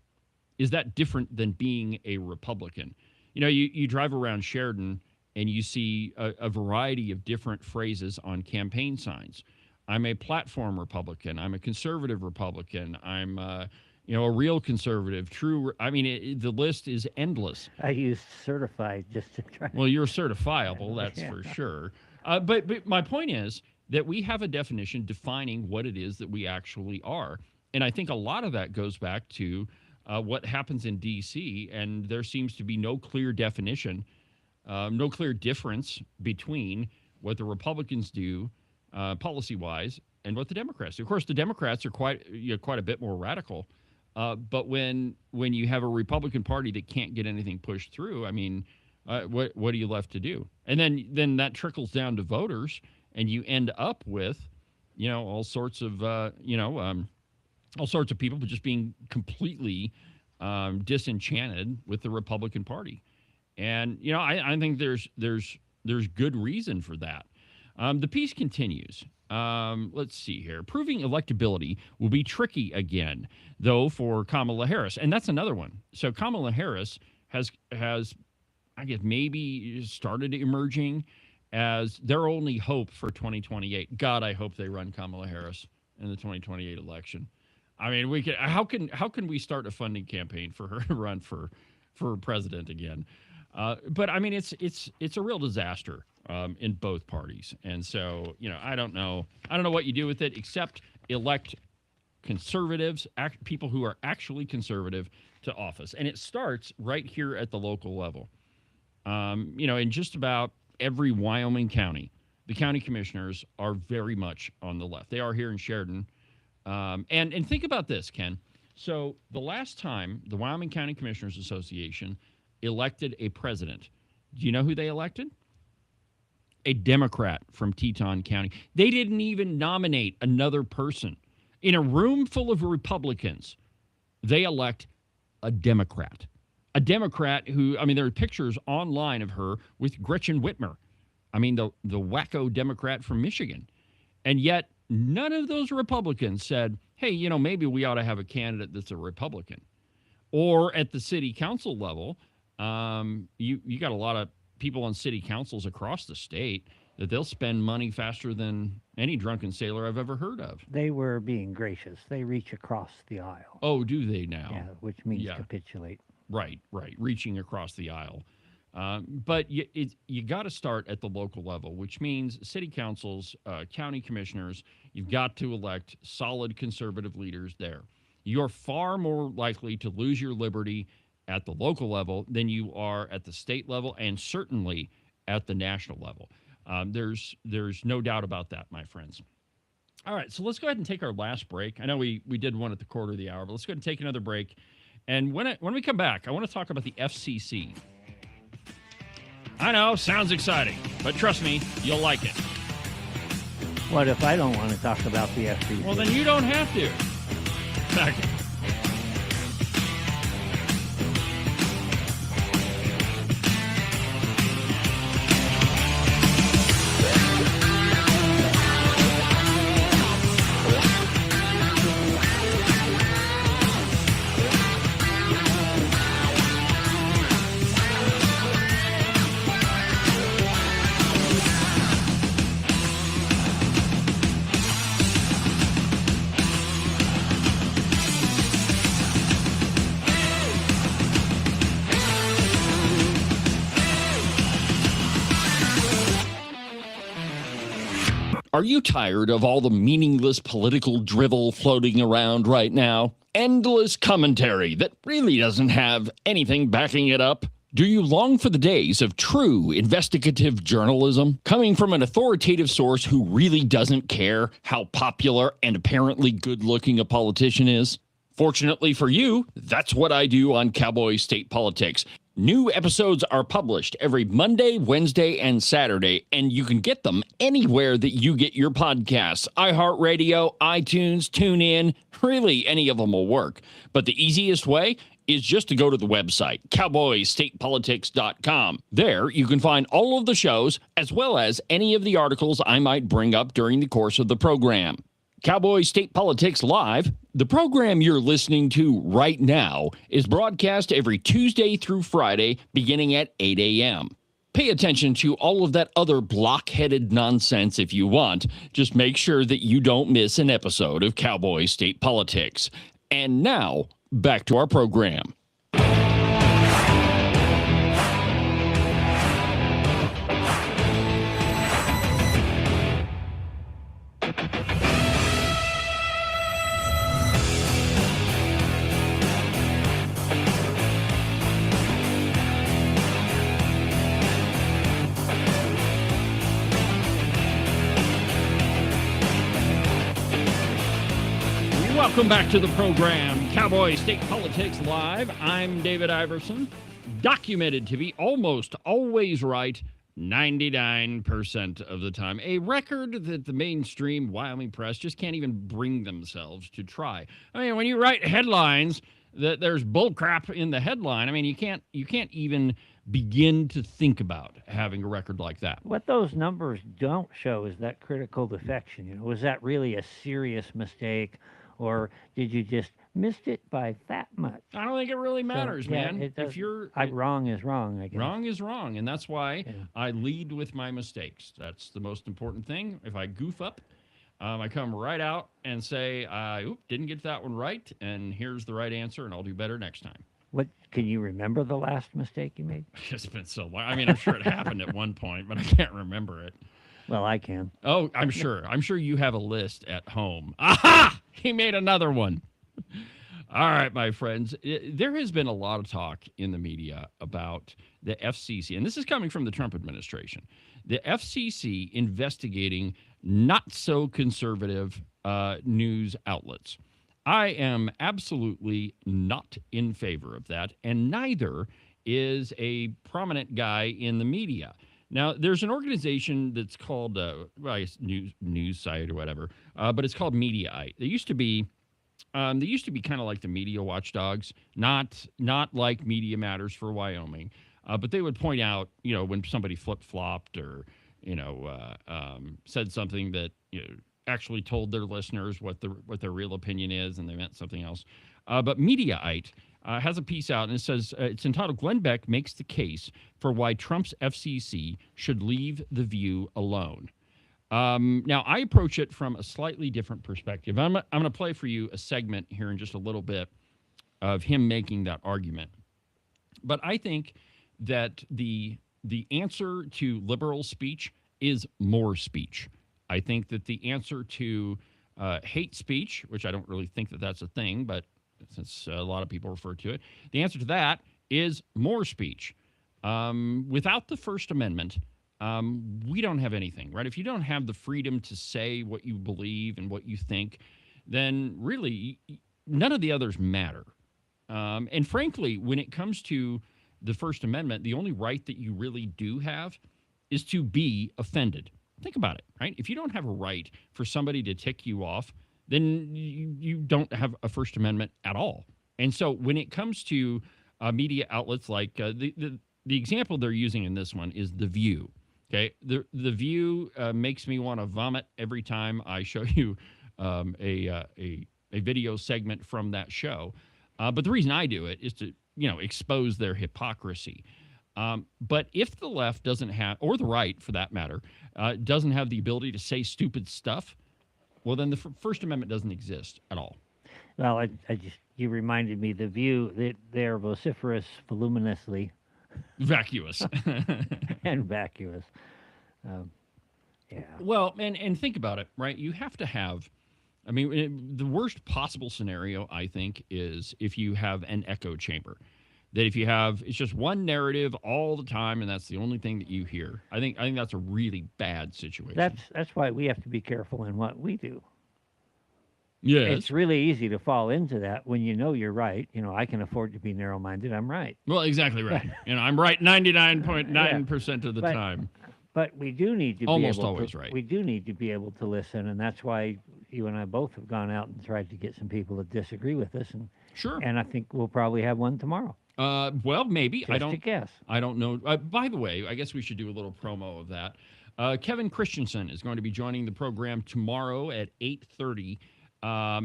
Is that different than being a Republican? You drive around Sheridan and you see a variety of different phrases on campaign signs. I'm a platform Republican. I'm a conservative Republican. I'm a real conservative, true. I mean, the list is endless. I used certified just to try. Well, you're certifiable, that's for sure. But my point is that we have a definition defining what it is that we actually are. And I think a lot of that goes back to what happens in D.C., and there seems to be no clear definition, no clear difference between what the Republicans do policy-wise and what the Democrats do. Of course, the Democrats are quite a bit more radical. But when you have a Republican Party that can't get anything pushed through, I mean, what are you left to do? And then that trickles down to voters, and you end up with, all sorts of people just being completely disenchanted with the Republican Party. And I think there's good reason for that. The piece continues. Let's see here. Proving electability will be tricky again, though, for Kamala Harris. And that's another one. So Kamala Harris has I guess, maybe started emerging as their only hope for 2028. God, I hope they run Kamala Harris in the 2028 election. I mean, how can we start a funding campaign for her to run for president again? But I mean, it's a real disaster in both parties. And so, I don't know what you do with it except elect conservatives, people who are actually conservative to office. And it starts right here at the local level. In just about every Wyoming county, the county commissioners are very much on the left. They are here in Sheridan. And think about this, Ken. So the last time the Wyoming County Commissioners Association elected a president, do you know who they elected? A Democrat from Teton County. They didn't even nominate another person. In a room full of Republicans, they elect a Democrat. A Democrat who, I mean, there are pictures online of her with Gretchen Whitmer. I mean, the wacko Democrat from Michigan. And yet, none of those Republicans said, hey, maybe we ought to have a candidate that's a Republican. Or at the city council level, you got a lot of people on city councils across the state that they'll spend money faster than any drunken sailor I've ever heard of. They were being gracious. They reach across the aisle. Oh, do they now? Yeah, which means capitulate. Right, reaching across the aisle. But you got to start at the local level, which means city councils, county commissioners, you've got to elect solid conservative leaders there. You're far more likely to lose your liberty at the local level than you are at the state level and certainly at the national level. There's no doubt about that, my friends. All right, so let's go ahead and take our last break. I know we did one at the quarter of the hour, but let's go ahead and take another break. And when we come back, I want to talk about the FCC. I know, sounds exciting, but trust me, you'll like it. What if I don't want to talk about the FCC? Well, then you don't have to. Back. Are you tired of all the meaningless political drivel floating around right now? Endless commentary that really doesn't have anything backing it up? Do you long for the days of true investigative journalism coming from an authoritative source who really doesn't care how popular and apparently good-looking a politician is? Fortunately for you, that's what I do on Cowboy State Politics. New episodes are published every Monday, Wednesday, and Saturday, and you can get them anywhere that you get your podcasts. iHeartRadio, iTunes, TuneIn, really any of them will work. But the easiest way is just to go to the website, cowboystatepolitics.com. There, you can find all of the shows, as well as any of the articles I might bring up during the course of the program. Cowboy State Politics Live, the program you're listening to right now, is broadcast every Tuesday through Friday, beginning at 8 a.m. Pay attention to all of that other block-headed nonsense if you want. Just make sure that you don't miss an episode of Cowboy State Politics. And now, back to our program. Welcome back to the program, Cowboy State Politics Live. I'm David Iverson, documented to be almost always right 99% of the time. A record that the mainstream Wyoming press just can't even bring themselves to try. I mean, when you write headlines that there's bullcrap in the headline, I mean, you can't even begin to think about having a record like that. What those numbers don't show is that critical defection. You know, was that really a serious mistake? Or did you just missed it by that much? I don't think it really matters, So, yeah, man. it If you're wrong is wrong, I guess. wrong is wrong, and that's why Yeah. I lead with my mistakes. That's the most important thing. If I goof up, I come right out and say, didn't get that one right, and here's the right answer, and I'll do better next time. What can you remember the last mistake you made? It's been so long. I mean, I'm sure it happened at one point, but I can't remember it. Well, I can. Oh, I'm sure. I'm sure you have a list at home. Aha! He made another one. All right, my friends. There has been a lot of talk in the media about the FCC, and this is coming from the Trump administration. The FCC investigating not so conservative news outlets. I am absolutely not in favor of that, and neither is a prominent guy in the media. Now, there's an organization that's called, news site or whatever, but it's called Mediaite. They used to be kind of like the media watchdogs, not like Media Matters for Wyoming, but they would point out, when somebody flip-flopped or, said something that, actually told their listeners what their real opinion is, and they meant something else. But Mediaite has a piece out, and it says, it's entitled, Glenn Beck Makes the Case for Why Trump's FCC Should Leave the View Alone. Now, I approach it from a slightly different perspective. I'm going to play for you a segment here in just a little bit of him making that argument. But I think that the answer to liberal speech is more speech. I think that the answer to hate speech, which I don't really think that that's a thing, but since a lot of people refer to it, the answer to that is more speech. Without the First Amendment, we don't have anything, right? If you don't have the freedom to say what you believe and what you think, then really none of the others matter. And frankly, when it comes to the First Amendment, the only right that you really do have is to be offended. Think about it, right? If you don't have a right for somebody to tick you off, then you don't have a First Amendment at all. And so when it comes to media outlets like the example they're using in this one is The View. Okay, the View makes me want to vomit every time I show you a video segment from that show. But the reason I do it is to expose their hypocrisy. But if the left doesn't have, or the right for that matter, doesn't have the ability to say stupid stuff, well, then the First Amendment doesn't exist at all. Well, you reminded me, The View, they're vociferous voluminously. Vacuous. And vacuous. Yeah. Well, and think about it, right? You have to have, the worst possible scenario, I think, is if you have an echo chamber. That if you have, it's just one narrative all the time, and that's the only thing that you hear. I think that's a really bad situation. That's why we have to be careful in what we do. Yes. It's really easy to fall into that when you know you're right. I can afford to be narrow-minded. I'm right. Well, exactly right. I'm right 99.9% of the time. But we do need to almost always right. We do need to be able to listen, and that's why you and I both have gone out and tried to get some people to disagree with us. And sure. And I think we'll probably have one tomorrow. Well, maybe. Just a guess. I don't know. By the way, I guess we should do a little promo of that. Kevin Christensen is going to be joining the program tomorrow at 8:30.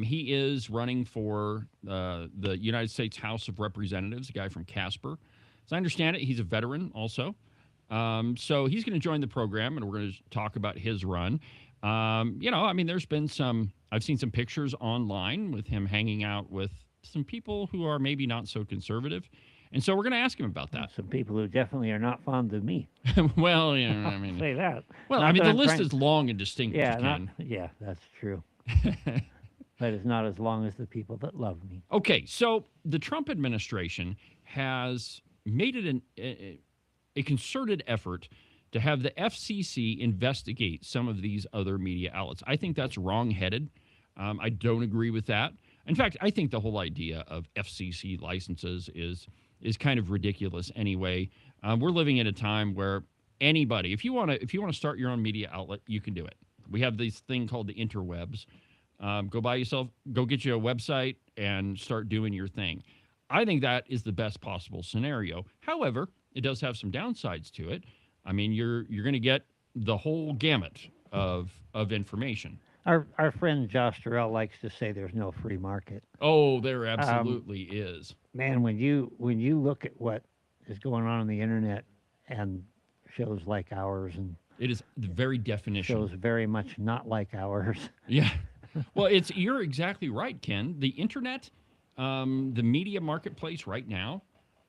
He is running for the United States House of Representatives, a guy from Casper. As I understand it, he's a veteran also. So he's going to join the program, and we're going to talk about his run. There's been I've seen some pictures online with him hanging out with some people who are maybe not so conservative. And so we're going to ask him about that. Some people who definitely are not fond of me. Well, say that. Well, the list is long and distinct. Yeah, that's true. But it's not as long as the people that love me. Okay, so the Trump administration has made it a concerted effort to have the FCC investigate some of these other media outlets. I think that's wrong-headed. I don't agree with that. In fact, I think the whole idea of FCC licenses is kind of ridiculous anyway. We're living in a time where anybody, if you want to start your own media outlet, you can do it. We have this thing called the interwebs. Go get you a website and start doing your thing. I think that is the best possible scenario. However, it does have some downsides to it. You're going to get the whole gamut of information. Our friend Josh Durrell likes to say there's no free market. Oh, there absolutely is. Man, when you look at what is going on the internet and shows like ours, and it is the very definition. Shows very much not like ours. Yeah. Well, you're exactly right, Ken. The internet, the media marketplace right now,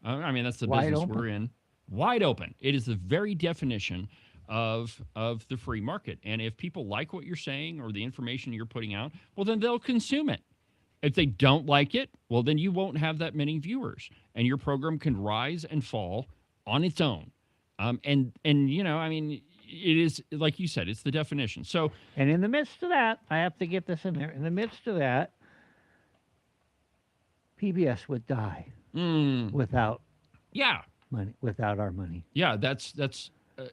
that's the business we're in. Wide open. It is the very definition of the free market. And if people like what you're saying or the information you're putting out, well, then they'll consume it. If they don't like it, well, then you won't have that many viewers, and your program can rise and fall on its own. It is, like you said, it's the definition. So, and in the midst of that, I have to get this in there. In the midst of that, PBS would die without money, without our money. Yeah, that's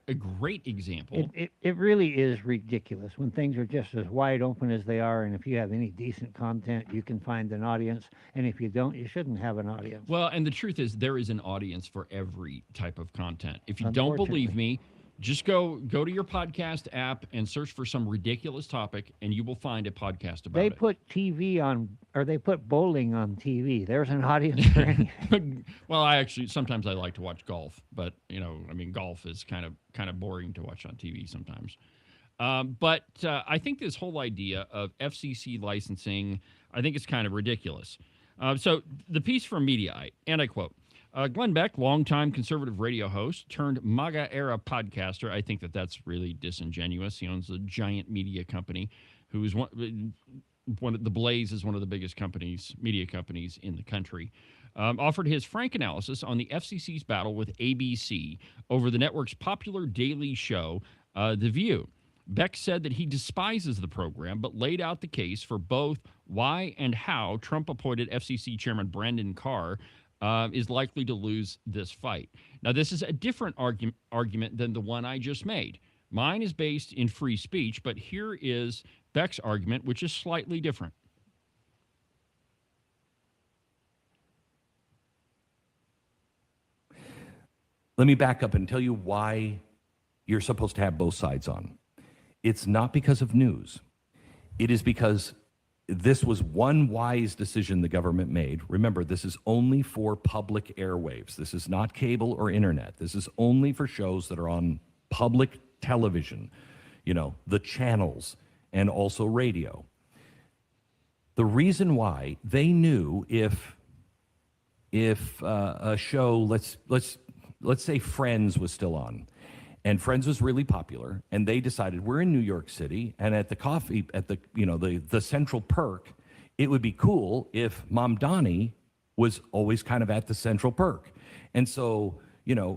a great example. It really is ridiculous when things are just as wide open as they are, and if you have any decent content, you can find an audience, and if you don't, you shouldn't have an audience. Well, and the truth is there is an audience for every type of content. If you don't believe me, just go to your podcast app and search for some ridiculous topic, and you will find a podcast about it. They put TV on, or they put bowling on TV. There's an audience for anything. Well, sometimes I like to watch golf, but golf is kind of boring to watch on TV sometimes. But I think this whole idea of FCC licensing, I think it's kind of ridiculous. So the piece from Mediaite, and I quote, Glenn Beck, longtime conservative radio host turned MAGA-era podcaster. I think that's really disingenuous. He owns a giant media company who is one of the Blaze is one of the biggest media companies in the country. offered his frank analysis on the FCC's battle with ABC over the network's popular daily show, The View. Beck said that he despises the program, but laid out the case for both why and how Trump-appointed FCC Chairman Brandon Carr is likely to lose this fight. Now, this is a different argument than the one I just made. Mine is based in free speech, but here is Beck's argument, which is slightly different. Let me back up and tell you why you're supposed to have both sides on. It's not because of news. It is because this was one wise decision the government made. Remember, this is only for public airwaves. This is not cable or internet. This is only for shows that are on public television, the channels, and also radio. The reason why they knew if a show, let's say Friends was still on, and Friends was really popular, and they decided we're in New York City, and at the Central Perk, it would be cool if Mom Donnie was always kind of at the Central Perk. And so,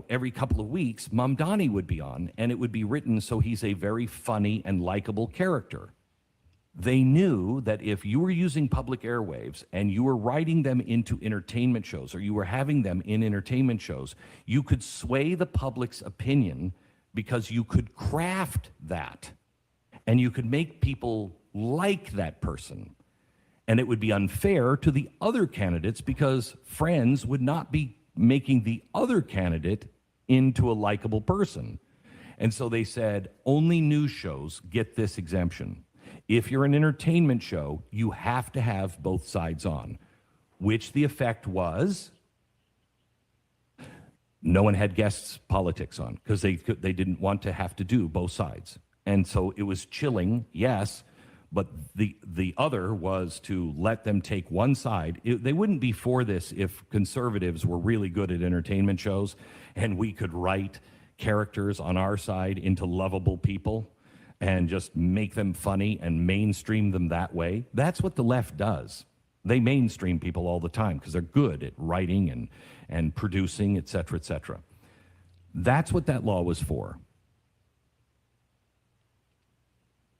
every couple of weeks, Mom Donnie would be on, and it would be written so he's a very funny and likable character. They knew that if you were using public airwaves and you were writing them into entertainment shows, or you were having them in entertainment shows, you could sway the public's opinion because you could craft that and you could make people like that person. And it would be unfair to the other candidates because Friends would not be making the other candidate into a likable person. And so they said, only news shows get this exemption. If you're an entertainment show, you have to have both sides on, which the effect was no one had guests politics on because they didn't want to have to do both sides. And so it was chilling, yes, but the other was to let them take one side. They wouldn't be for this if conservatives were really good at entertainment shows and we could write characters on our side into lovable people and just make them funny and mainstream them that way. That's what the left does. They mainstream people all the time because they're good at writing and producing, et cetera, et cetera. That's what that law was for.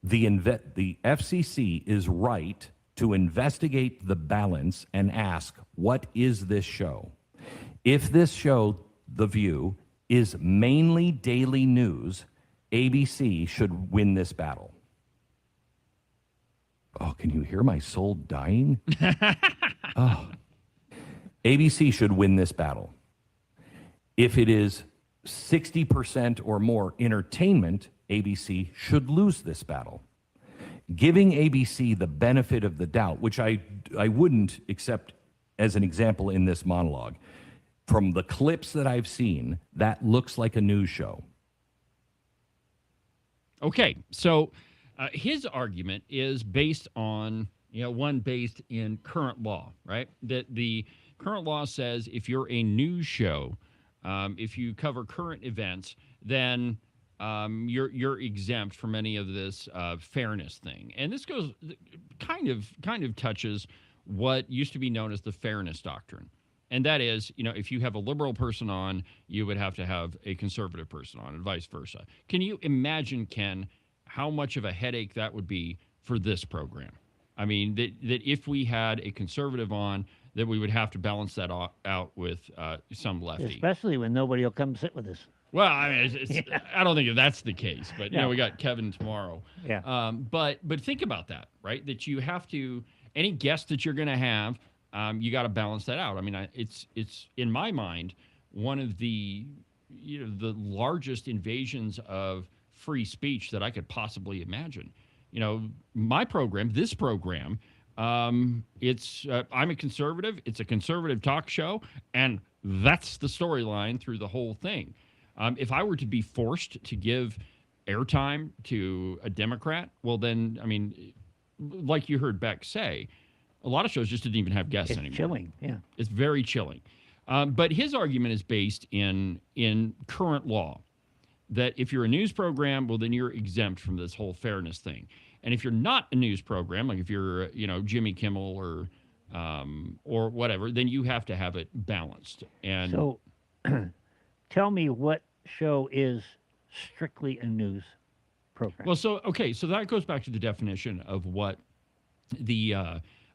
The FCC is right to investigate the balance and ask, what is this show? If this show, The View, is mainly daily news, ABC should win this battle. Oh, can you hear my soul dying? Oh. ABC should win this battle. If it is 60% or more entertainment, ABC should lose this battle. Giving ABC the benefit of the doubt, which I wouldn't accept as an example in this monologue, from the clips that I've seen, that looks like a news show. Okay, so his argument is based on, one based in current law, right? That the current law says if you're a news show, if you cover current events, then you're exempt from any of this fairness thing. And this goes kind of touches what used to be known as the fairness doctrine. And that is, if you have a liberal person on, you would have to have a conservative person on and vice versa. Can you imagine, Ken, how much of a headache that would be for this program? I mean, that if we had a conservative on, that we would have to balance that out with some lefty. Especially when nobody will come sit with us. Well, I mean, I don't think that's the case, but we got Kevin tomorrow. Yeah. But think about that, right? That you have to, any guest that you're going to have, you got to balance that out. I mean, it's in my mind one of the the largest invasions of free speech that I could possibly imagine. My program, this program, it's I'm a conservative. It's a conservative talk show, and that's the storyline through the whole thing. If I were to be forced to give airtime to a Democrat, well, then, I mean, like you heard Beck say, a lot of shows just didn't even have guests anymore. It's chilling, yeah. It's very chilling. But his argument is based in current law, that if you're a news program, well, then you're exempt from this whole fairness thing. And if you're not a news program, like if you're, Jimmy Kimmel or or whatever, then you have to have it balanced. And So, tell me what show is strictly a news program? well, so okay, so that goes back to the definition of what the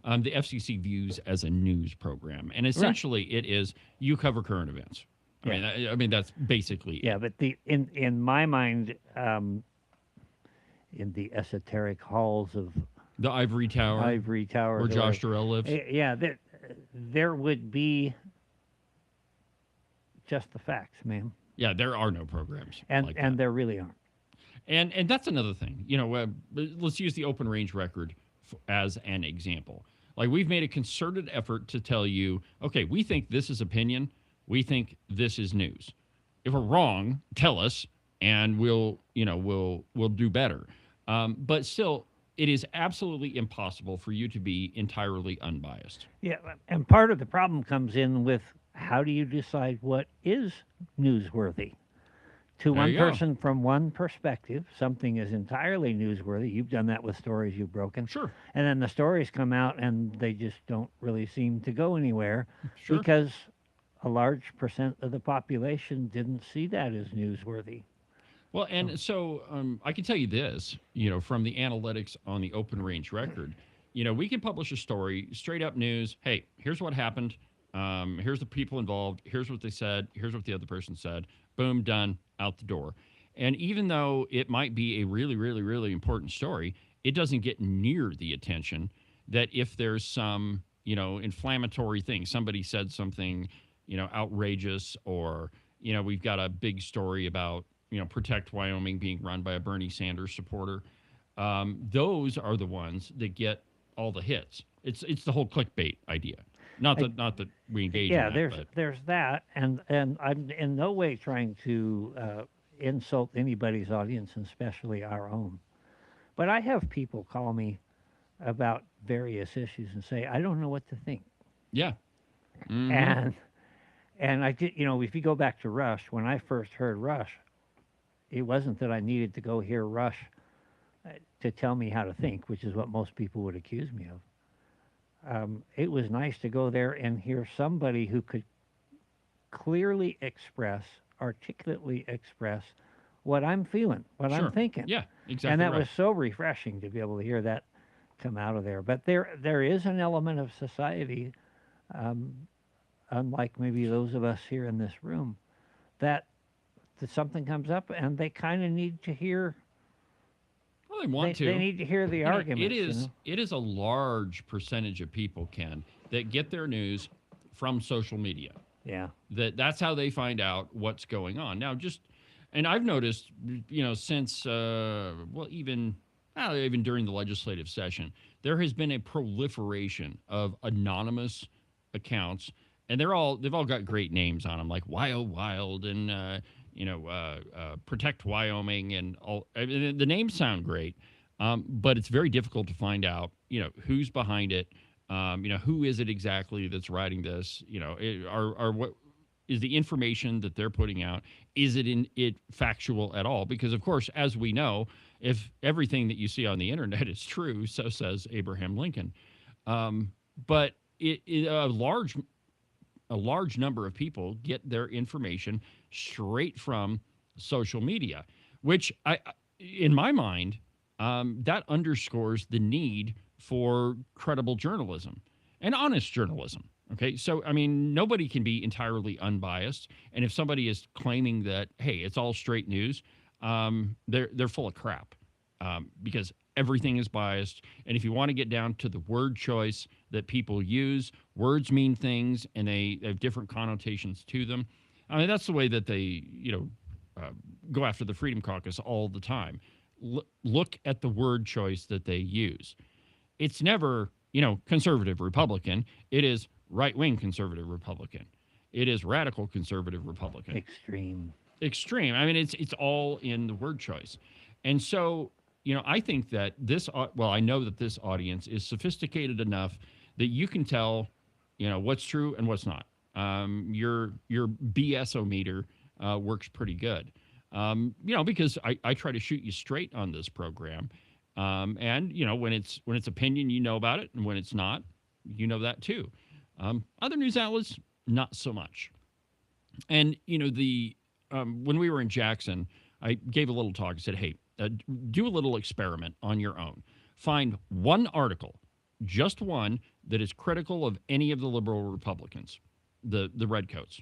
FCC views as a news program, and essentially it is you cover current events. I mean that's basically Yeah, but in my mind, in the esoteric halls of the Ivory Tower, Tower, where Josh Durrell lives. Yeah, there would be just the facts, ma'am. Yeah, there are no programs, and like and that. there really aren't. And that's another thing. Let's use the open range record as an example. Like we've made a concerted effort to tell you, okay, we think this is opinion, we think this is news. If we're wrong, tell us, and we'll do better. But still, it is absolutely impossible for you to be entirely unbiased. Yeah, and part of the problem comes in with how do you decide what is newsworthy? To There one you go. person from one perspective, something is entirely newsworthy. You've done that with stories you've broken. Sure. And then the stories come out and they just don't really seem to go anywhere Sure. because a large percent of the population didn't see that as newsworthy. Well, and so I can tell you this, from the analytics on the open range record, we can publish a story, straight up news. Hey, here's what happened. Here's the people involved. Here's what they said. Here's what the other person said. Boom, done, out the door. And even though it might be a really, really, really important story, it doesn't get near the attention that if there's some, inflammatory thing, somebody said something, outrageous, or, we've got a big story about, Protect Wyoming being run by a Bernie Sanders supporter. Those are the ones that get all the hits. It's the whole clickbait idea. Not that we engage in that. There's that, and I'm in no way trying to insult anybody's audience, and especially our own. But I have people call me about various issues and say, I don't know what to think. Yeah. And I did, if you go back to Rush, when I first heard Rush, it wasn't that I needed to go hear Rush to tell me how to think, which is what most people would accuse me of. It was nice to go there and hear somebody who could clearly articulately express what I'm feeling, what Sure. I'm thinking. Yeah, exactly. And that right. was so refreshing to be able to hear that come out of there. But there is an element of society, unlike maybe those of us here in this room, that something comes up and they kind of need to hear. Well, they want to. They need to hear the arguments. It is a large percentage of people, Ken, that get their news from social media. Yeah. That's how they find out what's going on. Now, and I've noticed, since even during the legislative session, there has been a proliferation of anonymous accounts, and they've all got great names on them, like Wild and Protect Wyoming, and all. I mean, the names sound great, but it's very difficult to find out, who's behind it. Who is it exactly that's writing this? What is the information that they're putting out? Is it factual at all? Because of course, as we know, if everything that you see on the internet is true, so says Abraham Lincoln. But a large number of people get their information straight from social media, which in my mind, that underscores the need for credible journalism and honest journalism. Okay, so I mean, nobody can be entirely unbiased, and if somebody is claiming that, hey, it's all straight news, they're full of crap, because everything is biased. And if you want to get down to the word choice that people use, words mean things, and they have different connotations to them. I mean, that's the way that they, go after the Freedom Caucus all the time. Look at the word choice that they use. It's never, conservative Republican. It is right-wing conservative Republican. It is radical conservative Republican. Extreme. I mean, it's all in the word choice. And so, I think that I know that this audience is sophisticated enough that you can tell, what's true and what's not. Your BS-o-meter works pretty good. Because I try to shoot you straight on this program. And when it's opinion, you know about it, and when it's not, You know that too. Other news outlets, not so much. And, when we were in Jackson, I gave a little talk. I said, hey, do a little experiment on your own. Find one article, just one, that is critical of any of the liberal Republicans, the redcoats.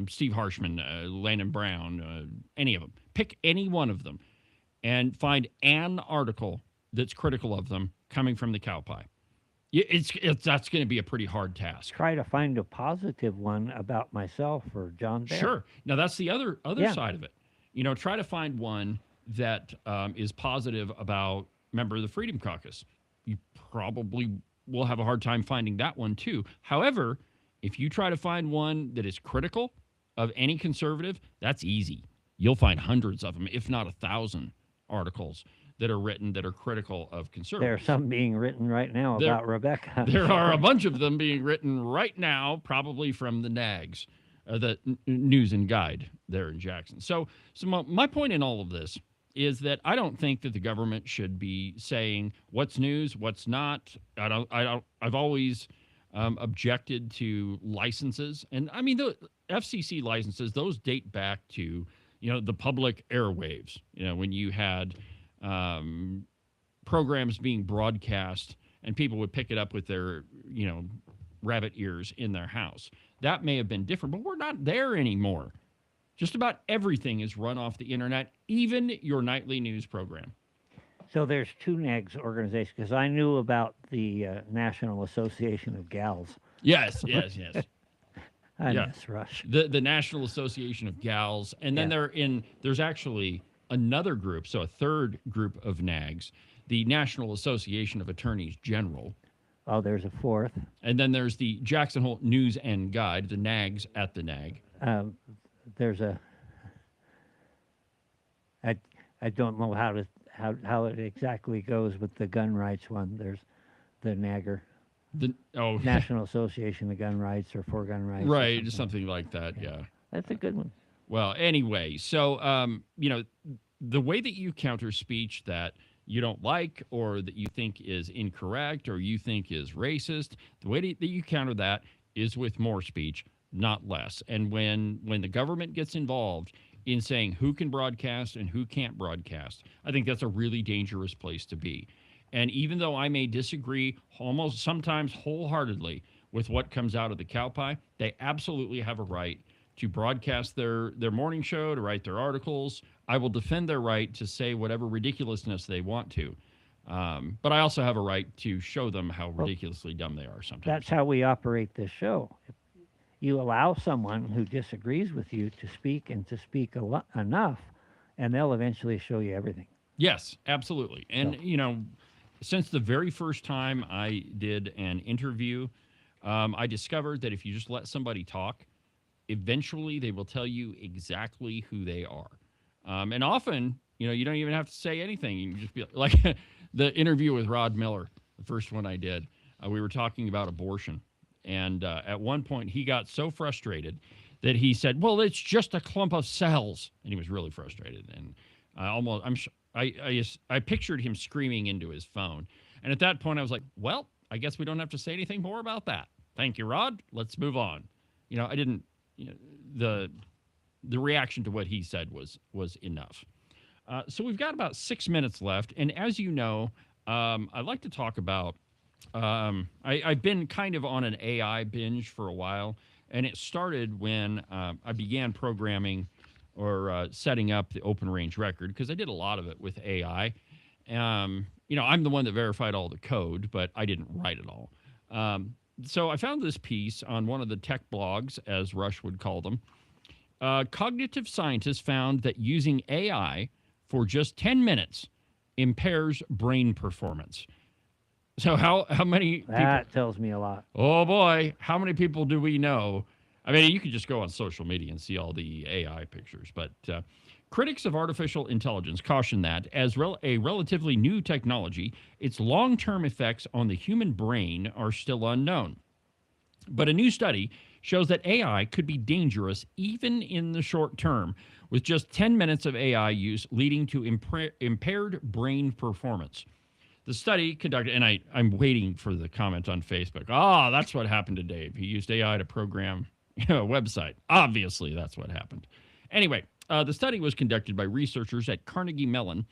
Steve Harshman, Landon Brown, any of them. Pick any one of them and find an article that's critical of them coming from the cow pie. That's going to be a pretty hard task. Try to find a positive one about myself or John Bear. Sure. Now, that's the other side of it. Try to find one that is positive about member of the Freedom Caucus. You probably will have a hard time finding that one, too. However, if you try to find one that is critical of any conservative, that's easy. You'll find hundreds of them, if not 1,000 articles that are written that are critical of conservatives. There are some being written right now about Rebecca. There are a bunch of them being written right now, probably from the NAGs, the News and Guide there in Jackson. So my point in all of this is that I don't think that the government should be saying what's news, what's not. I've always objected to licenses, and I mean the FCC licenses, those date back to the public airwaves. When you had programs being broadcast and people would pick it up with their rabbit ears in their house. That may have been different, but we're not there anymore. Just about everything is run off the internet, even your nightly news program. So there's two NAGS organizations, because I knew about the National Association of Gals. Yes. I miss Rush. The National Association of Gals, and then there's actually another group, so a third group of NAGs, the National Association of Attorneys General. Oh, there's a fourth. And then there's the Jackson Hole News and Guide, the NAGs at the NAG. There's I don't know how it exactly goes with the gun rights one. There's the NAGR. National Association of Gun Rights or for Gun Rights. Right, something like that, yeah. That's a good one. Well, anyway, so, the way that you counter speech that you don't like or that you think is incorrect or you think is racist, the way that you counter that is with more speech, not less. And when the government gets involved in saying who can broadcast and who can't broadcast, I think that's a really dangerous place to be. And even though I may disagree almost sometimes wholeheartedly with what comes out of the cow pie, they absolutely have a right to broadcast their morning show, to write their articles. I will defend their right to say whatever ridiculousness they want to. But I also have a right to show them how ridiculously dumb they are sometimes. That's how we operate this show. You allow someone who disagrees with you to speak and to speak enough, and they'll eventually show you everything. Yes, absolutely. And, since the very first time I did an interview, I discovered that if you just let somebody talk, eventually they will tell you exactly who they are. And often, you don't even have to say anything. You can just be like the interview with Rod Miller, the first one I did. We were talking about abortion. And at one point, he got so frustrated that he said, well, it's just a clump of cells. And he was really frustrated. And I pictured him screaming into his phone. And at that point, I was like, well, I guess we don't have to say anything more about that. Thank you, Rod. Let's move on. I didn't, the reaction to what he said was enough. So we've got about 6 minutes left. And as you know, I'd like to talk about, I've been kind of on an AI binge for a while. And it started when I began programming or setting up the open range record, because I did a lot of it with AI. I'm the one that verified all the code, but I didn't write it all. So I found this piece on one of the tech blogs, as Rush would call them. Cognitive scientists found that using AI for just 10 minutes impairs brain performance. So how many people... That tells me a lot. Oh, boy. How many people do we know? I mean, you could just go on social media and see all the AI pictures. But critics of artificial intelligence caution that, as a relatively new technology, its long-term effects on the human brain are still unknown. But a new study shows that AI could be dangerous even in the short term, with just 10 minutes of AI use leading to impaired brain performance. The study conducted, and I'm waiting for the comment on Facebook. Oh, that's what happened to Dave. He used AI to program a website. Obviously, that's what happened. Anyway, the study was conducted by researchers at Carnegie Mellon,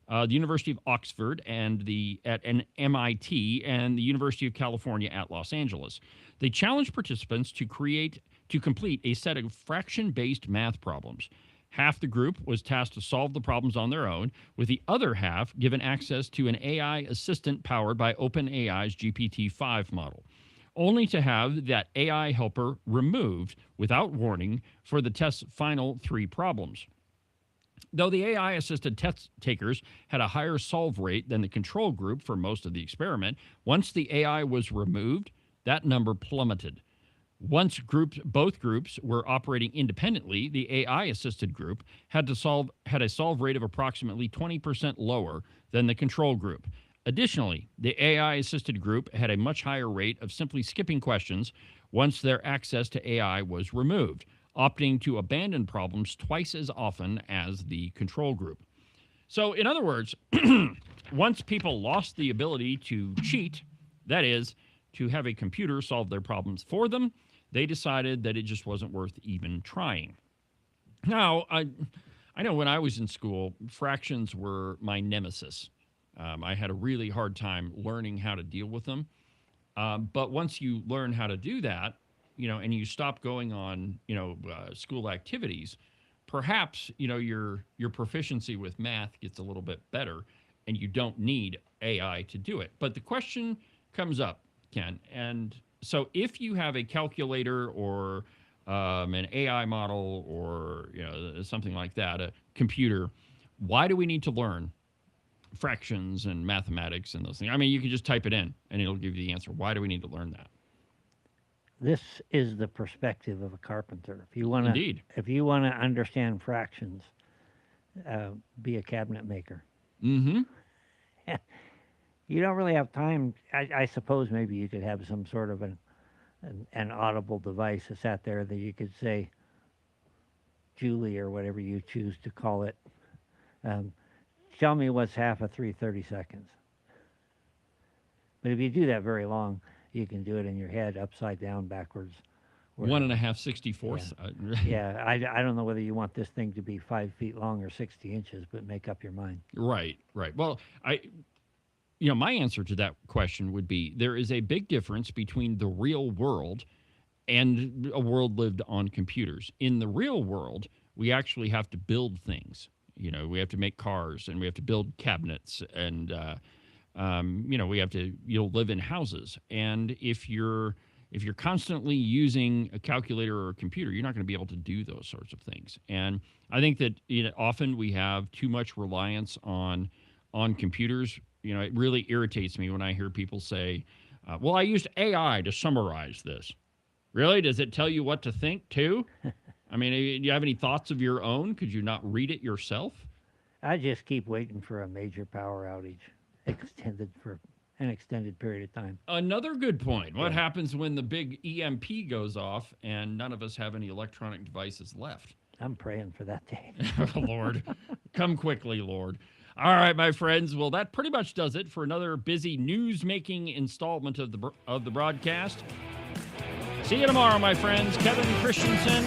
the University of Oxford, and at MIT, and the University of California at Los Angeles. They challenged participants to complete a set of fraction-based math problems. Half the group was tasked to solve the problems on their own, with the other half given access to an AI assistant powered by OpenAI's GPT-5 model, only to have that AI helper removed without warning for the test's final 3 problems. Though the AI-assisted test takers had a higher solve rate than the control group for most of the experiment, once the AI was removed, that number plummeted. Once both groups were operating independently, the AI-assisted group had a solve rate of approximately 20% lower than the control group. Additionally, the AI-assisted group had a much higher rate of simply skipping questions once their access to AI was removed, opting to abandon problems twice as often as the control group. So, in other words, once people lost the ability to cheat, that is, to have a computer solve their problems for them, they decided that it just wasn't worth even trying. Now, I know when I was in school, fractions were my nemesis. I had a really hard time learning how to deal with them. But once you learn how to do that, and you stop going on, school activities, perhaps, your proficiency with math gets a little bit better and you don't need AI to do it. But the question comes up, Ken, and so if you have a calculator or an AI model or something like that, a computer, why do we need to learn fractions and mathematics and those things? I mean, you can just type it in and it'll give you the answer. Why do we need to learn that? This is the perspective of a carpenter. If you want Indeed. if you want to understand fractions, be a cabinet maker. Mm-hmm. You don't really have time. I suppose maybe you could have some sort of an audible device that sat there that you could say, Julie, or whatever you choose to call it, tell me what's half of 3/30 seconds. But if you do that very long, you can do it in your head, upside down, backwards. 1 1/2 64th. Yeah, I don't know whether you want this thing to be 5 feet long or 60 inches, but make up your mind. Right. Well, my answer to that question would be there is a big difference between the real world and a world lived on computers. In the real world, we actually have to build things. We have to make cars and we have to build cabinets and, we have to, live in houses. And if you're constantly using a calculator or a computer, you're not going to be able to do those sorts of things. And I think that often we have too much reliance on computers. It really irritates me when I hear people say, well, I used AI to summarize this. Really? Does it tell you what to think, too? I mean, do you have any thoughts of your own? Could you not read it yourself? I just keep waiting for a major power outage, extended for an extended period of time. Another good point. What happens when the big EMP goes off and none of us have any electronic devices left? I'm praying for that day. Lord, come quickly, Lord. All right, my friends. Well, that pretty much does it for another busy news-making installment of the broadcast. See you tomorrow, my friends. Kevin Christensen.